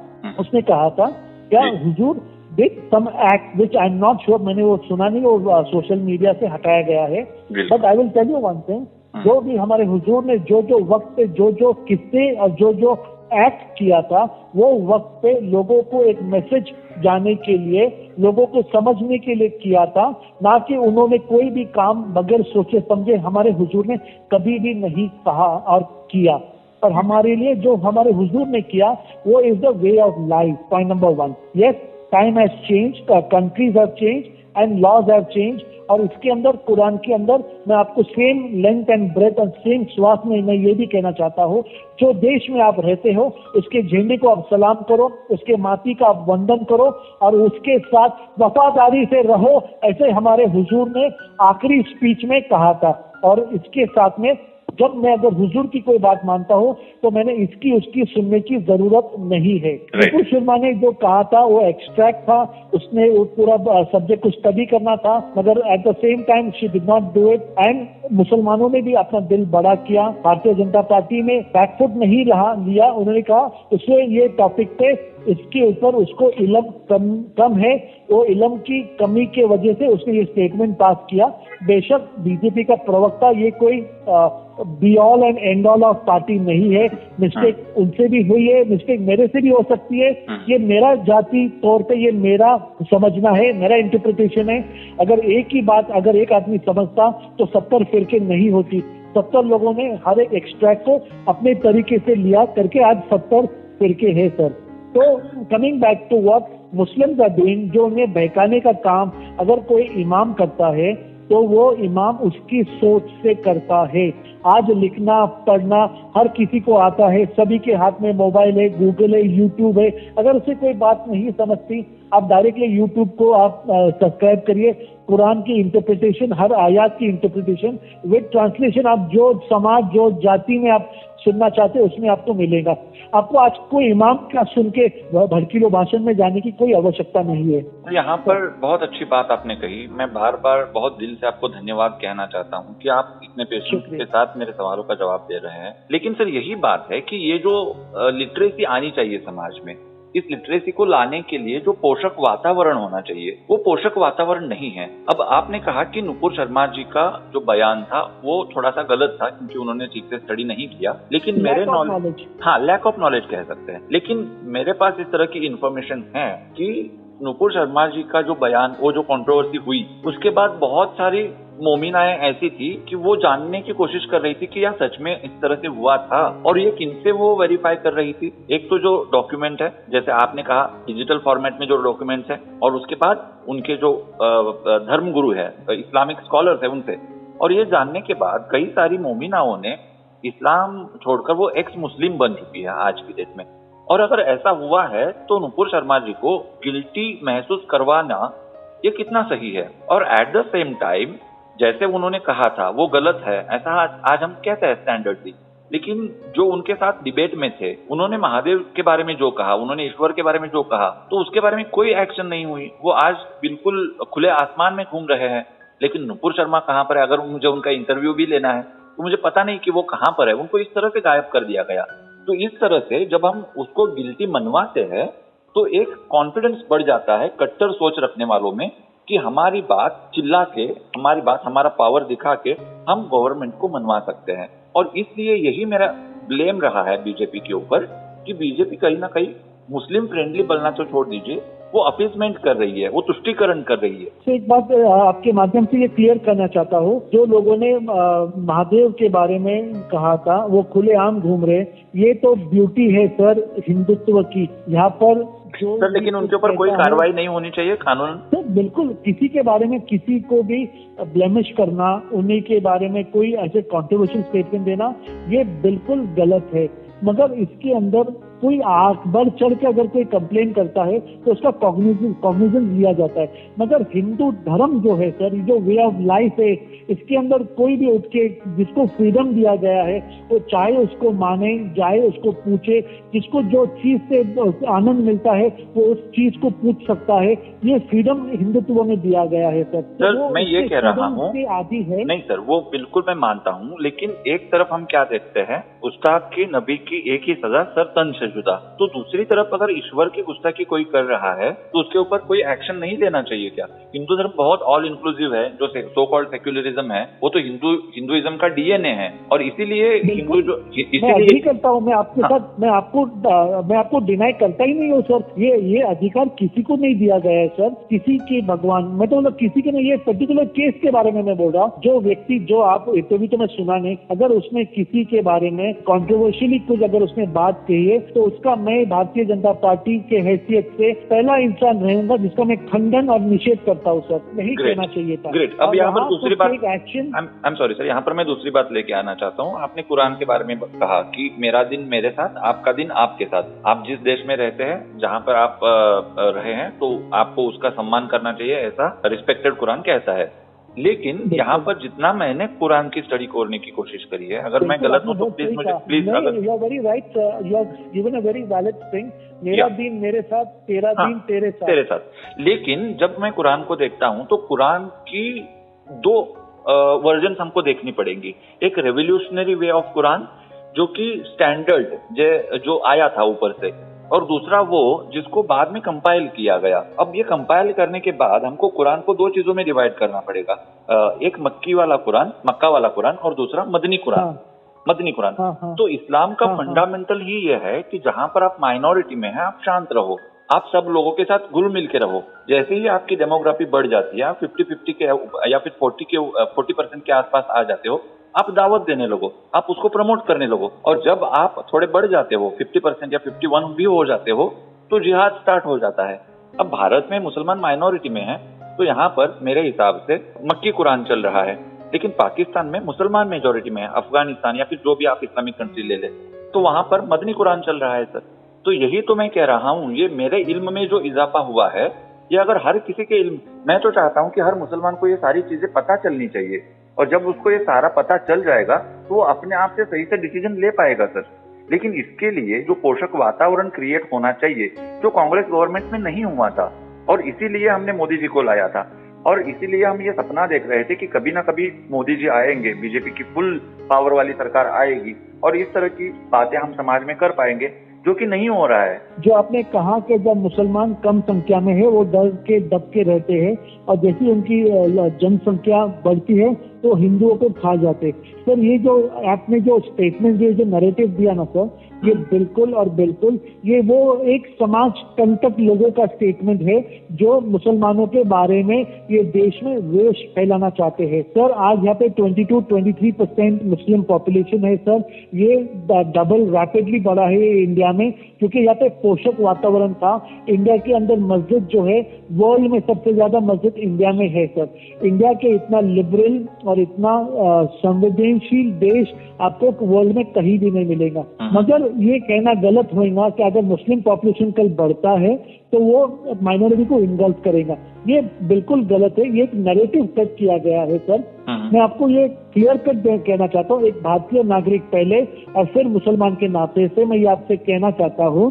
उसने कहा था क्या हुजूर did some act which I'm not sure, मैंने वो सुना नहीं, वो सोशल मीडिया से हटाया गया है, but I will tell you one thing, जो भी हमारे हुजूर ने जो जो वक्त पे जो जो किस्से और जो जो एक्ट किया था, वो वक्त पे लोगों को एक मैसेज जाने के लिए, लोगों को समझने के लिए किया था, ना कि उन्होंने कोई भी काम बगैर सोचे समझे हमारे हुजूर ने कभी भी नहीं कहा और किया. और हमारे लिए जो हमारे हुजूर ने किया वो is the way of life. Point number 1, yes time has changed, countries have changed and laws have changed. और इसके अंदर कुरान के अंदर मैं आपको सेम लेंथ एंड ब्रेथ और सेम श्वास में मैं ये भी कहना चाहता हूँ, जो देश में आप रहते हो उसके झंडे को आप सलाम करो, उसके माटी का आप वंदन करो और उसके साथ वफादारी से रहो, ऐसे हमारे हुजूर ने आखिरी स्पीच में कहा था. और इसके साथ में जब मैं अगर हुजूर की कोई बात मानता हूँ तो मैंने इसकी उसकी सुनने की जरूरत नहीं है. नुपुर शर्मा ने जो कहा था वो एक्सट्रैक्ट था, उसने वो पूरा सब्जेक्ट को स्टडी करना था, मगर at the same time she did not do it. And मुसलमानों ने भी अपना दिल बड़ा किया, भारतीय जनता पार्टी में बैकफुट नहीं लिया. उन्होंने कहा उसने ये टॉपिक पे इसके ऊपर उसको इल्म कम है, वो इल्म की कमी के वजह से उसने ये स्टेटमेंट पास किया. बेशक बीजेपी का प्रवक्ता ये कोई be all and and all of party नहीं है. मिस्टेक उनसे भी हुई है, मिस्टेक मेरे से भी हो सकती है. ये मेरा जाति तौर पे ये मेरा समझना है, मेरा इंटरप्रिटेशन है. अगर एक ही बात अगर एक आदमी समझता तो 70 फिरके नहीं होती. 70 लोगों ने हर एक एक्सट्रैक्ट को अपने तरीके से लिया करके आज 70 फिरके है सर. तो coming back to what Muslims are doing, जो उन्हें बहकाने का काम अगर कोई इमाम करता है तो वो इमाम उसकी सोच से करता है. आज लिखना पढ़ना हर किसी को आता है, सभी के हाथ में मोबाइल है, गूगल है, यूट्यूब है. अगर उसे कोई बात नहीं समझती, आप डायरेक्टली यूट्यूब को आप सब्सक्राइब करिए, कुरान की इंटरप्रिटेशन, हर आयत की इंटरप्रिटेशन विद ट्रांसलेशन, आप जो समाज जो जाति में आप सुनना चाहते हैं उसमें आपको मिलेगा. आपको आज कोई इमाम का सुन के भड़कीले भाषण में जाने की कोई आवश्यकता नहीं है. यहाँ पर बहुत अच्छी बात आपने कही. मैं बार बार बहुत दिल से आपको धन्यवाद कहना चाहता हूँ कि आप इतने पेशेंस के साथ मेरे सवालों का जवाब दे रहे हैं. लेकिन सर यही बात है कि ये जो लिटरेसी आनी चाहिए समाज में, इस लिटरेसी को लाने के लिए जो पोषक वातावरण होना चाहिए वो पोषक वातावरण नहीं है. अब आपने कहा कि नुपुर शर्मा जी का जो बयान था वो थोड़ा सा गलत था क्योंकि उन्होंने ठीक से स्टडी नहीं किया. लेकिन मेरे नॉलेज, हाँ लैक ऑफ नॉलेज कह सकते हैं. लेकिन मेरे पास इस तरह की इंफॉर्मेशन है कि नुपुर शर्मा जी का जो बयान, वो जो कंट्रोवर्सी हुई, उसके बाद बहुत सारी मोमिनाएं ऐसी थी कि वो जानने की कोशिश कर रही थी कि यार सच में इस तरह से हुआ था, और ये किनसे वो वेरीफाई कर रही थी. एक तो जो डॉक्यूमेंट है, जैसे आपने कहा डिजिटल फॉर्मेट में जो डॉक्यूमेंट्स है, और उसके बाद उनके जो धर्म गुरु है, इस्लामिक स्कॉलर्स है, उनसे. और ये जानने के बाद कई सारी मोमिनाओं ने इस्लाम छोड़कर वो एक्स मुस्लिम बन चुकी है आज की डेट में. और अगर ऐसा हुआ है तो नुपुर शर्मा जी को गिल्टी महसूस करवाना ये कितना सही है. और एट द सेम टाइम जैसे उन्होंने कहा था वो गलत है, ऐसा आज हम कहते हैं स्टैंडर्डली. लेकिन जो उनके साथ डिबेट में थे, उन्होंने महादेव के बारे में जो कहा, उन्होंने ईश्वर के बारे में जो कहा, तो उसके बारे में कोई एक्शन नहीं हुई. वो आज बिल्कुल खुले आसमान में घूम रहे हैं. लेकिन नुपुर शर्मा कहाँ पर है? अगर मुझे उनका इंटरव्यू भी लेना है तो मुझे पता नहीं कि वो कहाँ पर है. उनको इस तरह से गायब कर दिया गया. तो इस तरह से जब हम उसको गिल्टी मनवाते हैं तो एक कॉन्फिडेंस बढ़ जाता है कट्टर सोच रखने वालों में कि हमारी बात चिल्ला के, हमारी बात, हमारा पावर दिखा के हम गवर्नमेंट को मनवा सकते हैं. और इसलिए यही मेरा ब्लेम रहा है बीजेपी के ऊपर कि बीजेपी कहीं ना कहीं मुस्लिम फ्रेंडली बनना तो छोड़ दीजिए, वो अपीसमेंट कर रही है, वो तुष्टीकरण कर रही है. तो एक बात आपके माध्यम से ये क्लियर करना चाहता हूँ, जो लोगों ने महादेव के बारे में कहा था वो खुलेआम घूम रहे, ये तो ब्यूटी है सर हिंदुत्व की. यहाँ पर जो सर, लेकिन उनके ऊपर कोई कार्रवाई नहीं होनी चाहिए कानून. तो बिल्कुल किसी के बारे में किसी को भी ब्लेमिश करना, उन्हीं के बारे में कोई ऐसे कंट्रोवर्शियल स्टेटमेंट देना, ये बिल्कुल गलत है. मगर इसके अंदर कोई बढ़ चढ़ के अगर कोई कंप्लेन करता है तो उसका कॉग्निजेंस लिया जाता है। मगर हिंदू धर्म जो है सर, जो वे ऑफ लाइफ है, इसके अंदर कोई भी उठ के जिसको फ्रीडम दिया गया है वो चाहे उसको माने, चाहे उसको पूछे, जिसको जो चीज से आनंद मिलता है वो उस चीज को पूछ सकता है। ये फ्रीडम हिंदुत्व में दिया गया है सर। तो मैं ये कह रहा हूँ, आदि है नहीं सर, वो बिल्कुल मैं मानता हूँ, लेकिन एक तरफ हम क्या देखते हैं, गुस्ताख की नबी की एक ही सजा, सर तन से जुदा। तो दूसरी तरफ अगर ईश्वर की गुस्ताखी कोई कर रहा है तो उसके ऊपर कोई एक्शन नहीं लेना चाहिए क्या? हिंदू धर्म बहुत ऑल इंक्लूसिव है। जो सो कॉल्ड सेक्युलरिज्म है वो तो हिंदुइज्म का डीएनए है, और इसीलिए हिंदू जो इसीलिए करता हूँ मैं आपके साथ, मैं आपको डिनाई करता ही नहीं हूँ सर। ये अधिकार किसी को नहीं दिया गया है सर, किसी के भगवान, मैं तो मतलब किसी के नहीं, ये पर्टिकुलर केस के बारे में मैं बोल रहा हूँ। जो व्यक्ति, जो आप भी तो मैं सुना नहीं, अगर उसने किसी के बारे में कॉन्ट्रोवर्शियली कुछ अगर उसने बात कही है तो उसका मैं भारतीय जनता पार्टी के हैसियत से पहला इंसान रहूंगा जिसका मैं खंडन और निषेध करता हूँ सर। नहीं कहना चाहिए था। ग्रेट। अब यहाँ पर दूसरी बात, action, I am sorry sir, यहाँ पर मैं दूसरी बात लेके आना चाहता हूँ। आपने कुरान के बारे में कहा कि मेरा दिन मेरे साथ, आपका दिन आपके साथ। आप जिस देश में रहते हैं, जहाँ पर आप रहे हैं, तो आपको उसका सम्मान करना चाहिए, ऐसा रिस्पेक्टेड कुरान कहता है। लेकिन यहाँ पर जितना मैंने कुरान की स्टडी करने की कोशिश करी है, अगर मैं गलत हूँ तो प्लीज मुझे please. You are very right, you have given a very valid thing. मेरा दिन मेरे साथ, तेरा दिन तेरे साथ। लेकिन जब मैं कुरान को देखता हूँ तो कुरान की दो वर्जन हमको देखनी पड़ेंगी। एक रेवोल्यूशनरी वे ऑफ कुरान जो कि स्टैंडर्ड जो आया था ऊपर से, और दूसरा वो जिसको बाद में कंपाइल किया गया। अब ये कंपाइल करने के बाद हमको कुरान को दो चीजों में डिवाइड करना पड़ेगा, एक मक्का वाला कुरान और दूसरा मदनी कुरान। मदनी कुरान। तो इस्लाम का फंडामेंटल ही ये है कि जहां पर आप माइनॉरिटी में हैं, आप शांत रहो, आप सब लोगों के साथ घुल मिल के रहो। जैसे ही आपकी डेमोग्राफी बढ़ जाती है, आप 50-50 के या फिर 40% के आसपास आ जाते हो, आप दावत देने लगो, आप उसको प्रमोट करने लगो। और जब आप थोड़े बढ़ जाते हो, 50% या 51 भी हो जाते हो, तो जिहाद स्टार्ट हो जाता है। अब भारत में मुसलमान माइनॉरिटी में है, तो यहाँ पर मेरे हिसाब से मक्की कुरान चल रहा है, लेकिन पाकिस्तान में मुसलमान मेजोरिटी में है, अफगानिस्तान या फिर जो भी आप इस्लामिक कंट्री ले ले, तो वहां पर मदनी कुरान चल रहा है सर। तो यही तो मैं कह रहा हूँ, ये मेरे इल्म में जो इजाफा हुआ है, ये अगर हर किसी के इल्म, मैं तो चाहता हूँ कि हर मुसलमान को ये सारी चीजें पता चलनी चाहिए, और जब उसको ये सारा पता चल जाएगा तो वो अपने आप से सही से डिसीजन ले पाएगा सर। लेकिन इसके लिए जो पोषक वातावरण क्रिएट होना चाहिए, जो कांग्रेस गवर्नमेंट में नहीं हुआ था, और इसीलिए हमने मोदी जी को लाया था, और इसीलिए हम ये सपना देख रहे थे कि कभी ना कभी मोदी जी आएंगे, बीजेपी की फुल पावर वाली सरकार आएगी, और इस तरह की बातें हम समाज में कर पाएंगे, जो कि नहीं हो रहा है। जो आपने कहा कि जब मुसलमान कम संख्या में है वो डर के दब के रहते हैं, और जैसी उनकी जनसंख्या बढ़ती है तो हिंदुओं को खा जाते। सर ये जो आपने जो स्टेटमेंट जो नैरेटिव दिया ना सर, ये बिल्कुल और बिल्कुल ये वो एक समाज कंटक लोगों का स्टेटमेंट है जो मुसलमानों के बारे में ये देश में रोष फैलाना चाहते हैं। सर आज यहाँ पे 22-23% मुस्लिम पॉपुलेशन है सर, ये डबल रैपिडली बढ़ा है इंडिया में, क्योंकि यहाँ पे पोषक वातावरण था। इंडिया के अंदर मस्जिद जो है वर्ल्ड में सबसे ज्यादा मस्जिद इंडिया में है सर। इंडिया के इतना लिबरल और इतना संवेदनशील देश आपको वर्ल्ड में कहीं भी नहीं मिलेगा। मगर ये कहना गलत होगा कि अगर मुस्लिम पॉपुलेशन कल बढ़ता है तो वो माइनॉरिटी को इन्वॉल्व करेगा, ये बिल्कुल गलत है। ये एक नैरेटिव सेट किया गया है सर। मैं आपको ये क्लियर कट कहना चाहता हूँ, एक भारतीय नागरिक पहले और फिर मुसलमान के नाते से मैं ये आपसे कहना चाहता हूँ,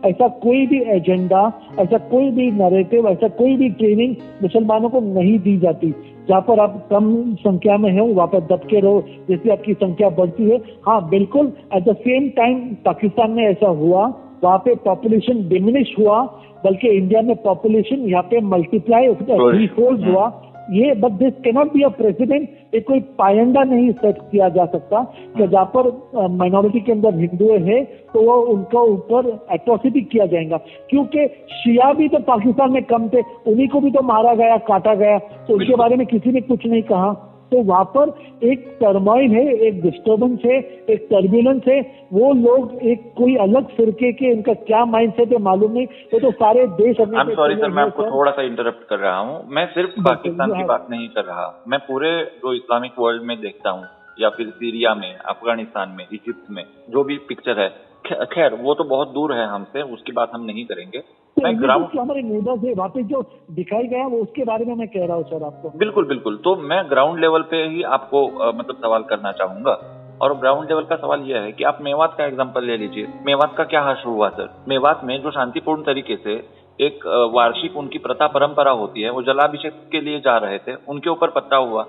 ऐसा कोई भी एजेंडा, ऐसा कोई भी नैरेटिव, ऐसा कोई भी ट्रेनिंग मुसलमानों को नहीं दी जाती। जहाँ पर आप कम संख्या में हो वहाँ पर दब के रहो, जैसे आपकी संख्या बढ़ती है। हाँ बिल्कुल, at the same time Pakistan में ऐसा हुआ, वहाँ पे पॉपुलेशन डिमिनिश हुआ, बल्कि इंडिया में पॉपुलेशन यहाँ पे मल्टीप्लाई थ्रीफोल्ड हुआ। ये but this cannot be a president. ये कोई पायंडा नहीं सेट किया जा सकता कि जहाँ पर माइनॉरिटी के अंदर हिंदू है तो वो उनका ऊपर एट्रोसिटी किया जाएगा, क्योंकि शिया भी तो पाकिस्तान में कम थे, उन्हीं को भी तो मारा गया, काटा गया, तो उनके बारे में किसी ने कुछ नहीं कहा। तो वहां पर एक टर्मोइल है, एक डिस्टर्बेंस है, एक टर्ब्यूलेंस है। वो लोग एक कोई अलग फिरके के, इनका क्या माइंडसेट है मालूम नहीं। वो तो सारे देश आई एम सॉरी सर, मैं आपको थोड़ा सा इंटरप्ट कर रहा हूँ। मैं सिर्फ पाकिस्तान की बात नहीं कर रहा, मैं पूरे जो इस्लामिक वर्ल्ड में देखता हूँ, या फिर सीरिया में, अफगानिस्तान में, इजिप्ट में जो भी पिक्चर है, खैर वो तो बहुत दूर है हमसे, उसकी बात हम नहीं करेंगे। मैं ग्राउंड हमारे नेबर्स है वहाँ पे जो दिखाई गया वो उसके बारे में मैं कह रहा हूँ सर आपको। बिल्कुल बिल्कुल, तो मैं ग्राउंड लेवल पे ही आपको मतलब सवाल करना चाहूंगा। और ग्राउंड लेवल का सवाल यह है कि आप मेवात का एग्जांपल ले लीजिए। मेवात का क्या हश्र हुआ सर? मेवात में जो शांतिपूर्ण तरीके से एक वार्षिक उनकी प्रथा परंपरा होती है, वो जलाभिषेक के लिए जा रहे थे, उनके ऊपर पथराव हुआ,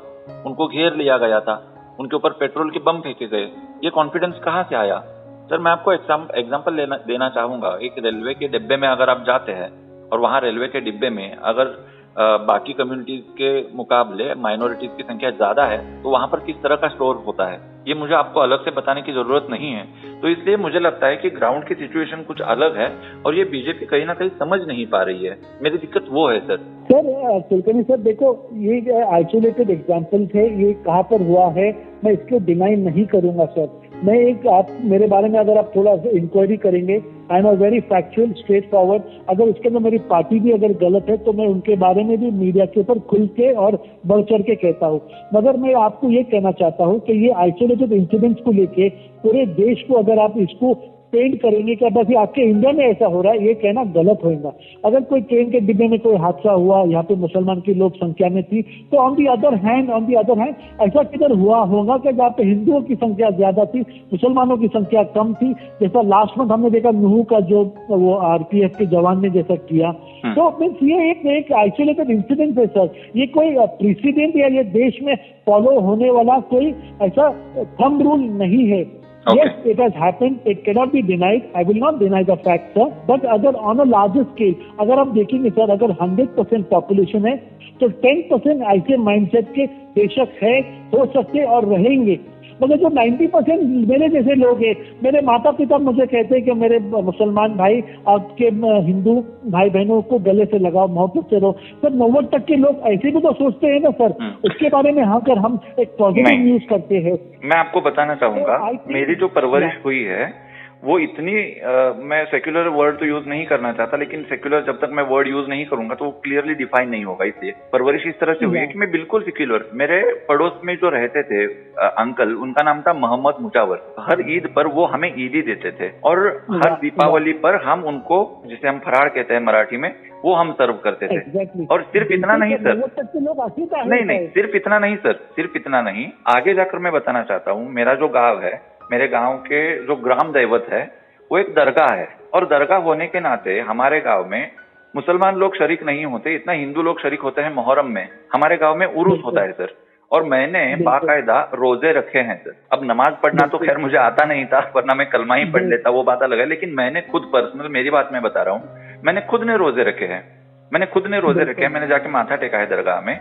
उनको घेर लिया गया था, उनके ऊपर पेट्रोल के बम फेंके गए। ये कॉन्फिडेंस कहाँ से आया सर? मैं आपको एग्जाम्पल देना चाहूंगा। एक रेलवे के डिब्बे में अगर आप जाते हैं और वहां रेलवे के डिब्बे में अगर बाकी कम्युनिटीज के मुकाबले माइनॉरिटीज की संख्या ज्यादा है, तो वहां पर किस तरह का स्टोर होता है, ये मुझे आपको अलग से बताने की जरूरत नहीं है। तो इसलिए मुझे लगता है कि ग्राउंड की सिचुएशन कुछ अलग है और ये बीजेपी कहीं ना कहीं समझ नहीं पा रही है। मेरी दिक्कत वो है सर। कुलकर्णी सर देखो, ये आइसोलेटेड एग्जाम्पल थे, ये कहाँ पर हुआ है मैं इसको डिनाई नहीं करूंगा सर। मैं आप मेरे बारे में अगर आप थोड़ा इंक्वायरी करेंगे, I am a very factual, straight forward. अगर उसके अंदर मेरी पार्टी भी अगर गलत है तो मैं उनके बारे में भी मीडिया के ऊपर खुल के और बढ़ चढ़ के कहता हूँ। मगर मैं आपको ये कहना चाहता हूँ कि ये आइसोलेटेड इंसिडेंट्स को लेके पूरे देश को अगर आप इसको पेंट करेंगे कि बस ये आपके इंडिया में ऐसा हो रहा है, ये कहना गलत होगा। अगर कोई ट्रेन के डिब्बे में कोई हादसा हुआ, यहाँ पे मुसलमान की लोग संख्या में थी, तो ऑन दी अदर हैंड ऐसा किधर हुआ होगा कि जहाँ पे हिंदुओं की संख्या ज्यादा थी, मुसलमानों की संख्या कम थी। जैसा लास्ट मंथ हमने देखा नूह का जो वो आरपीएफ के जवान ने जैसा किया। तो मीन्स ये एक आइसोलेटेड इंसिडेंट है सर। ये कोई प्रेसिडेंट या ये देश में फॉलो होने वाला कोई ऐसा थंब रूल नहीं है। Okay. Yes, it has happened. It cannot be denied. I will not deny the fact, sir. But अगर on a larger scale, अगर आप देखेंगे सर, अगर 100% पॉपुलेशन है तो 10% ऐसे माइंडसेट के बेशक है, हो सकते और रहेंगे। मगर जो 90% मेरे जैसे लोग हैं, मेरे माता पिता मुझे कहते हैं कि मेरे मुसलमान भाई आपके हिंदू भाई बहनों को गले से लगाओ, मोहब्बत से रहो। सर 90 तक के लोग ऐसे भी तो सोचते हैं ना सर। उसके बारे में हाँ कर हम एक पॉजिटिव न्यूज करते हैं। मैं आपको बताना चाहूंगा, मेरी जो परवरिश हुई है वो इतनी मैं सेक्युलर वर्ड तो यूज नहीं करना चाहता, लेकिन सेक्युलर जब तक मैं वर्ड यूज नहीं करूंगा तो वो क्लियरली डिफाइन नहीं होगा। इसलिए परवरिश इस तरह से हुई है कि मैं बिल्कुल सेक्युलर। मेरे पड़ोस में जो रहते थे अंकल, उनका नाम था मोहम्मद मुजावर। हर ईद पर वो हमें ईदी देते थे और हर दीपावली पर हम उनको, जिसे हम फरार कहते हैं मराठी में, वो हम सर्व करते थे। और सिर्फ इतना नहीं सर, नहीं सिर्फ इतना नहीं सर, सिर्फ इतना नहीं, आगे जाकर मैं बताना चाहता हूँ। मेरा जो गांव है, मेरे गांव के जो ग्राम दैवत है वो एक दरगाह है, और दरगाह होने के नाते हमारे गांव में मुसलमान लोग शरीक नहीं होते, इतना हिंदू लोग शरीक होते हैं मुहर्रम में। हमारे गांव में उर्स होता है सर, और मैंने बाकायदा रोजे रखे हैं सर। अब नमाज पढ़ना तो खैर मुझे आता नहीं था, वरना मैं कलमा ही पढ़ लेता, वो बात अलग है। लेकिन मैंने खुद पर्सनल, मेरी बात मैं बता रहा हूँ, मैंने खुद ने रोजे रखे हैं, मैंने जाके माथा टेका है दरगाह में।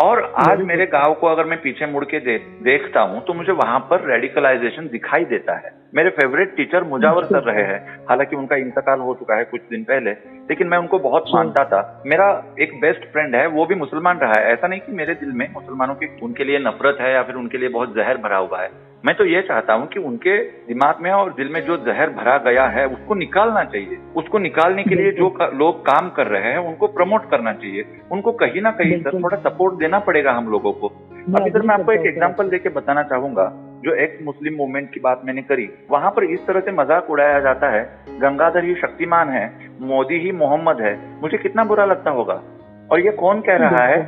और आज मेरे गांव को अगर मैं पीछे मुड़ के देखता हूं तो मुझे वहां पर रेडिकलाइजेशन दिखाई देता है। मेरे फेवरेट टीचर मुजावर सर रहे हैं, हालांकि उनका इंतकाल हो चुका है कुछ दिन पहले, लेकिन मैं उनको बहुत मानता था। मेरा एक बेस्ट फ्रेंड है, वो भी मुसलमान रहा है। ऐसा नहीं कि मेरे दिल में मुसलमानों की उनके लिए नफरत है या फिर उनके लिए बहुत जहर भरा हुआ है। मैं तो ये चाहता हूं कि उनके दिमाग में और दिल में जो जहर भरा गया है उसको निकालना चाहिए। उसको निकालने के लिए जो लोग काम कर रहे हैं उनको प्रमोट करना चाहिए। उनको कहीं ना कहीं सर थोड़ा सपोर्ट देना पड़ेगा हम लोगों को। अब इधर मैं आपको एक एग्जांपल देके बताना चाहूंगा। जो एक्स मुस्लिम मूवमेंट की बात मैंने करी, वहां पर इस तरह से मजाक उड़ाया जाता है, गंगाधर ही शक्तिमान है, मोदी ही मोहम्मद है। मुझे कितना बुरा लगता होगा। और ये कौन कह रहा है?